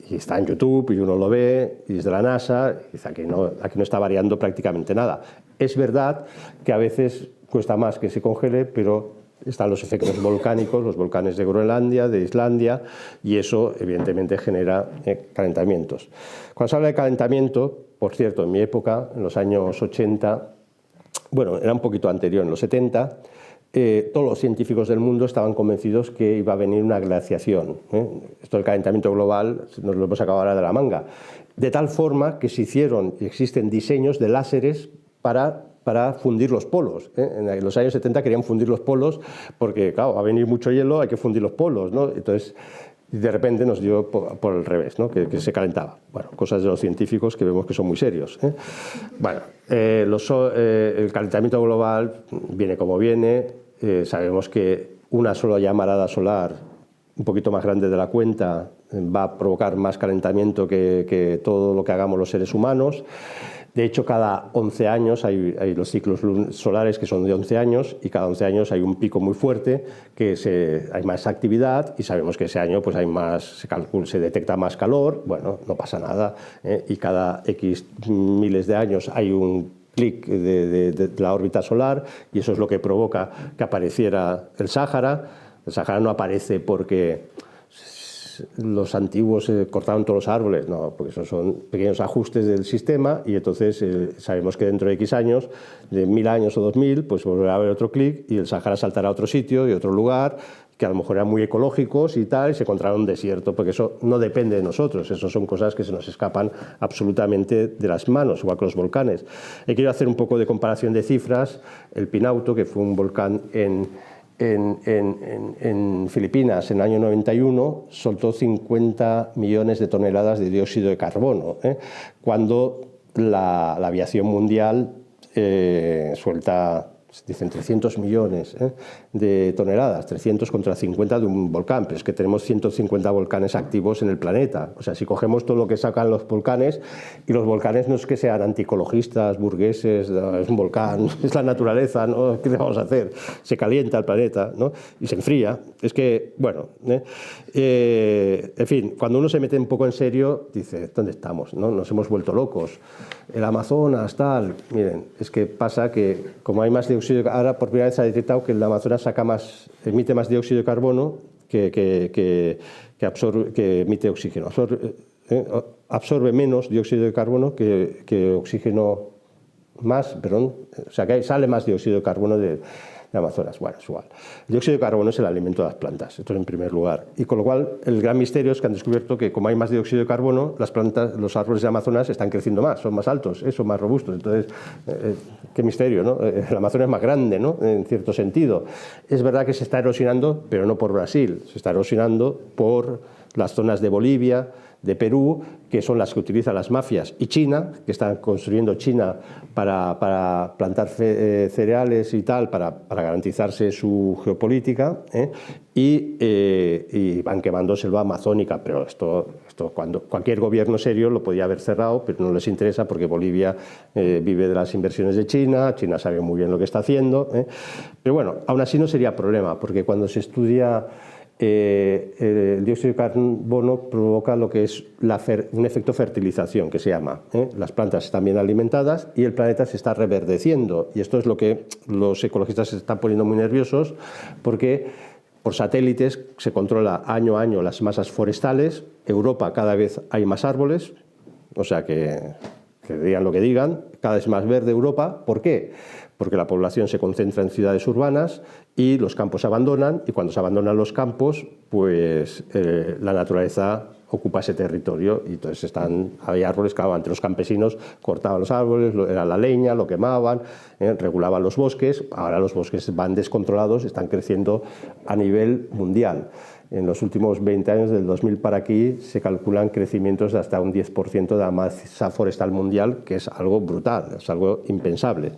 [SPEAKER 1] y está en YouTube y uno lo ve, y desde la NASA, y dice, aquí no está variando prácticamente nada. Es verdad que a veces cuesta más que se congele, pero están los efectos volcánicos, los volcanes de Groenlandia, de Islandia, y eso evidentemente genera calentamientos. Cuando se habla de calentamiento, por cierto, en mi época, en los años 80, bueno, era un poquito anterior, en los 70, todos los científicos del mundo estaban convencidos que iba a venir una glaciación. Esto del calentamiento global nos lo hemos sacado ahora de la manga. De tal forma que se hicieron y existen diseños de láseres para fundir los polos. En los años 70 querían fundir los polos porque, claro, va a venir mucho hielo, hay que fundir los polos, ¿no? Entonces, de repente nos dio por el revés, ¿no? que se calentaba. Bueno, cosas de los científicos que vemos que son muy serios. Bueno, el calentamiento global viene como viene. Sabemos que una sola llamarada solar, un poquito más grande de la cuenta, va a provocar más calentamiento que todo lo que hagamos los seres humanos. De hecho, cada 11 años hay los ciclos solares que son de 11 años y cada 11 años hay un pico muy fuerte que hay más actividad y sabemos que ese año pues se detecta más calor. Bueno, no pasa nada, y cada X miles de años hay un clic de la órbita solar y eso es lo que provoca que apareciera el Sáhara. El Sáhara no aparece porque los antiguos cortaron todos los árboles, no, porque esos son pequeños ajustes del sistema y entonces sabemos que dentro de X años, de 1000 años o 2000, pues volverá a haber otro clic y el Sáhara saltará a otro sitio y otro lugar que a lo mejor eran muy ecológicos y tal, y se encontraron un desierto, porque eso no depende de nosotros, eso son cosas que se nos escapan absolutamente de las manos, igual que los volcanes. Quiero hacer un poco de comparación de cifras. El Pinauto, que fue un volcán en Filipinas en el año 91, soltó 50 millones de toneladas de dióxido de carbono, cuando la aviación mundial suelta, dicen 300 millones de toneladas, 300 contra 50 de un volcán, pero es que tenemos 150 volcanes activos en el planeta. O sea, si cogemos todo lo que sacan los volcanes, y los volcanes no es que sean antiecologistas, burgueses, no, es un volcán, es la naturaleza, ¿no? ¿Qué le vamos a hacer? Se calienta el planeta, ¿no? Y se enfría. Es que, bueno, en fin, cuando uno se mete un poco en serio, dice, ¿dónde estamos? ¿No? Nos hemos vuelto locos. El Amazonas, tal. Miren, es que pasa que como hay más dióxido, ahora por primera vez se ha detectado que el Amazonas emite más dióxido de carbono que emite oxígeno. Absorbe menos dióxido de carbono que oxígeno más, perdón, o sea que sale más dióxido de carbono de Amazonas. Bueno, es igual. El dióxido de carbono es el alimento de las plantas, esto en primer lugar. Y con lo cual, el gran misterio es que han descubierto que como hay más dióxido de carbono, las plantas, los árboles de Amazonas están creciendo más, son más altos, son más robustos. Entonces, qué misterio, ¿no? El Amazonas es más grande, ¿no? En cierto sentido. Es verdad que se está erosionando, pero no por Brasil, se está erosionando por las zonas de Bolivia, de Perú, que son las que utilizan las mafias, y China, que están construyendo China para plantar cereales y tal, para garantizarse su geopolítica, y van quemando selva amazónica, pero esto cuando cualquier gobierno serio lo podía haber cerrado, pero no les interesa porque Bolivia vive de las inversiones de China, China sabe muy bien lo que está haciendo, pero bueno, aún así no sería problema, porque cuando se estudia el dióxido de carbono provoca lo que es un efecto fertilización, que se llama. Las plantas están bien alimentadas y el planeta se está reverdeciendo. Y esto es lo que los ecologistas se están poniendo muy nerviosos, porque por satélites se controla año a año las masas forestales. Europa cada vez hay más árboles, o sea que digan lo que digan, cada vez más verde Europa. ¿Por qué? Porque la población se concentra en ciudades urbanas y los campos se abandonan, y cuando se abandonan los campos, pues la naturaleza ocupa ese territorio, y entonces hay árboles. Claro, antes los campesinos cortaban los árboles, era la leña, lo quemaban, regulaban los bosques. Ahora los bosques van descontrolados, están creciendo a nivel mundial. En los últimos 20 años, del 2000 para aquí, se calculan crecimientos de hasta un 10% de la masa forestal mundial, que es algo brutal, es algo impensable.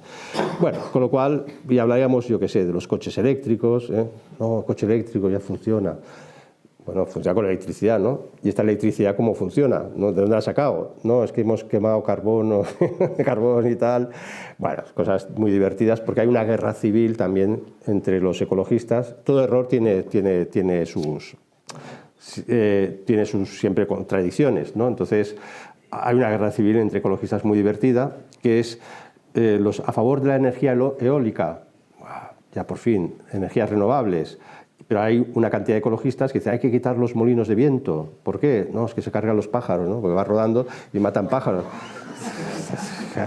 [SPEAKER 1] Bueno, con lo cual, ya hablaríamos, yo qué sé, de los coches eléctricos. No, el coche eléctrico ya funciona. Bueno, funciona con electricidad, ¿no? ¿Y esta electricidad cómo funciona? ¿No? ¿De dónde la ha sacado? No, es que hemos quemado carbón, carbón y tal. Bueno, cosas muy divertidas, porque hay una guerra civil también entre los ecologistas. Todo error tiene sus siempre contradicciones, ¿no? Entonces, hay una guerra civil entre ecologistas muy divertida, que es los a favor de la energía eólica, ya por fin, energías renovables. Pero hay una cantidad de ecologistas que dicen hay que quitar los molinos de viento. ¿Por qué? No, es que se cargan los pájaros, ¿no? Porque va rodando y matan pájaros.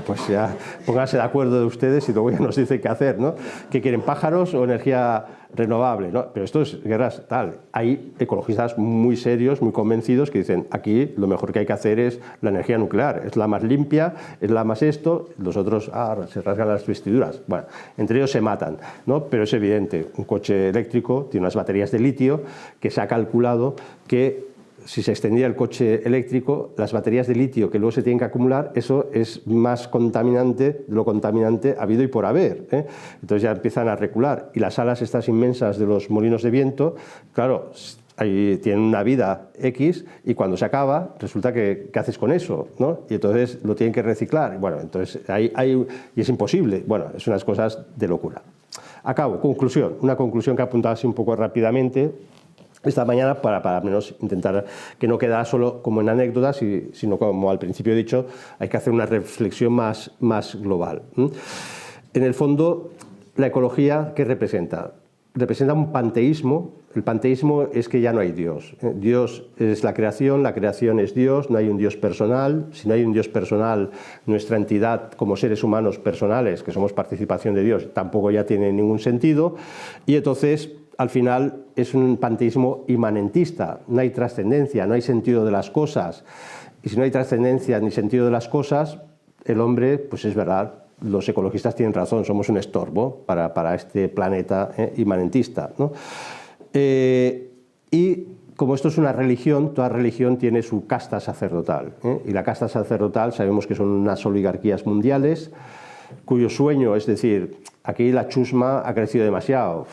[SPEAKER 1] Pues ya pónganse de acuerdo de ustedes y luego ya nos dicen qué hacer, ¿no? ¿Qué quieren, pájaros o energía renovable? ¿No? Pero esto es guerras tal. Hay ecologistas muy serios, muy convencidos, que dicen aquí lo mejor que hay que hacer es la energía nuclear. Es la más limpia, es la más esto. Los otros se rasgan las vestiduras. Bueno, entre ellos se matan, ¿no? Pero es evidente, un coche eléctrico tiene unas baterías de litio que se ha calculado que si se extendía el coche eléctrico, las baterías de litio que luego se tienen que acumular, eso es más contaminante de lo contaminante habido y por haber, ¿eh? Entonces ya empiezan a recular. Y las alas estas inmensas de los molinos de viento, claro, ahí tienen una vida X, y cuando se acaba, resulta que ¿qué haces con eso? ¿No? Y entonces lo tienen que reciclar. Bueno, entonces y es imposible. Bueno, es unas cosas de locura. Acabo, conclusión. Una conclusión que he apuntado así un poco rápidamente esta mañana, para al menos intentar que no quedara solo como en anécdotas, sino como al principio he dicho, hay que hacer una reflexión más global. En el fondo, la ecología, ¿qué representa? Representa un panteísmo. El panteísmo es que ya no hay Dios. Dios es la creación es Dios, no hay un Dios personal. Si no hay un Dios personal, nuestra entidad como seres humanos personales, que somos participación de Dios, tampoco ya tiene ningún sentido. Y entonces, al final, es un panteísmo inmanentista. No hay trascendencia, no hay sentido de las cosas. Y si no hay trascendencia ni sentido de las cosas, el hombre, pues es verdad, los ecologistas tienen razón, somos un estorbo para este planeta inmanentista, ¿no? Y como esto es una religión, toda religión tiene su casta sacerdotal, y la casta sacerdotal sabemos que son unas oligarquías mundiales cuyo sueño es decir, aquí la chusma ha crecido demasiado,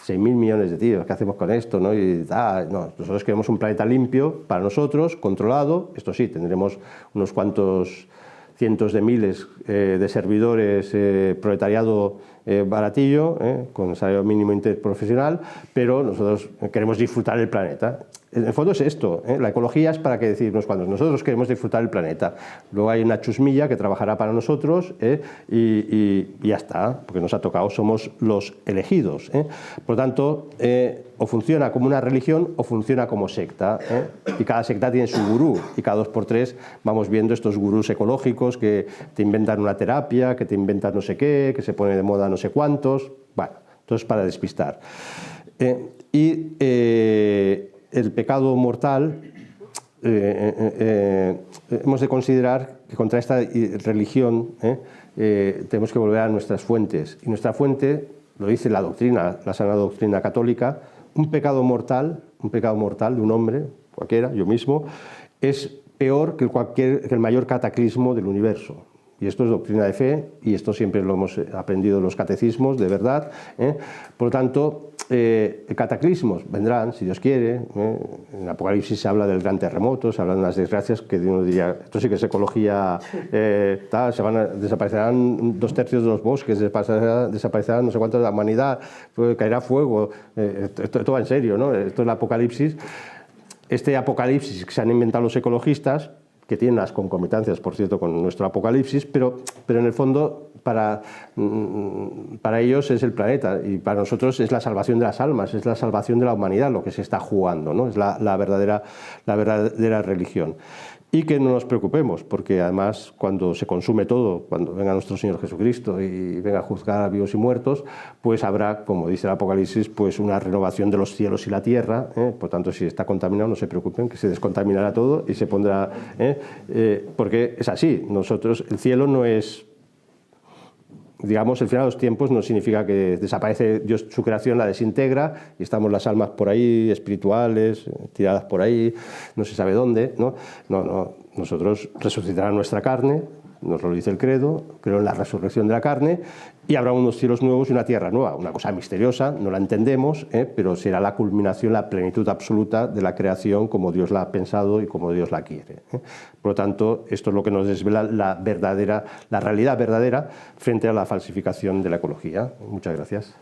[SPEAKER 1] 6.000 millones de tíos, ¿qué hacemos con esto? ¿No? No, nosotros queremos un planeta limpio para nosotros, controlado. Esto sí, tendremos unos cuantos cientos de miles de servidores, proletariado baratillo, con salario mínimo interprofesional, pero nosotros queremos disfrutar el planeta. En el fondo es esto, la ecología es para que decirnos cuando nosotros queremos disfrutar el planeta. Luego hay una chusmilla que trabajará para nosotros y ya está, porque nos ha tocado, somos los elegidos. Por lo tanto, o funciona como una religión o funciona como secta, y cada secta tiene su gurú, y cada 2 por 3 vamos viendo estos gurús ecológicos que te inventan una terapia, que te inventan no sé qué, que se pone de moda no sé cuántos. Bueno, entonces para despistar. El pecado mortal, hemos de considerar que contra esta religión tenemos que volver a nuestras fuentes. Y nuestra fuente, lo dice la doctrina, la sana doctrina católica, un pecado mortal de un hombre, cualquiera, yo mismo, es peor que el mayor cataclismo del universo. Y esto es doctrina de fe, y esto siempre lo hemos aprendido en los catecismos, de verdad. Por lo tanto, cataclismos vendrán, si Dios quiere. En Apocalipsis se habla del gran terremoto, se habla de unas desgracias que uno diría, esto sí que es ecología, desaparecerán 2/3 de los bosques, desaparecerán no sé cuánto de la humanidad, caerá fuego. Esto va en serio, ¿no? Esto es el Apocalipsis. Este Apocalipsis que se han inventado los ecologistas, que tienen las concomitancias, por cierto, con nuestro Apocalipsis, pero en el fondo para ellos es el planeta y para nosotros es la salvación de las almas, es la salvación de la humanidad lo que se está jugando, ¿no? Es la verdadera religión. Y que no nos preocupemos, porque además cuando se consume todo, cuando venga nuestro Señor Jesucristo y venga a juzgar a vivos y muertos, pues habrá, como dice el Apocalipsis, pues una renovación de los cielos y la tierra, por tanto si está contaminado no se preocupen, que se descontaminará todo y se pondrá, porque es así, nosotros, el cielo no es... Digamos, el final de los tiempos no significa que desaparece Dios, su creación la desintegra y estamos las almas por ahí, espirituales, tiradas por ahí, no se sabe dónde, ¿no? No, nosotros resucitará nuestra carne, nos lo dice el credo, creo en la resurrección de la carne, y habrá unos cielos nuevos y una tierra nueva, una cosa misteriosa, no la entendemos, pero será la culminación, la plenitud absoluta de la creación como Dios la ha pensado y como Dios la quiere. Por lo tanto, esto es lo que nos desvela la realidad verdadera frente a la falsificación de la ecología. Muchas gracias.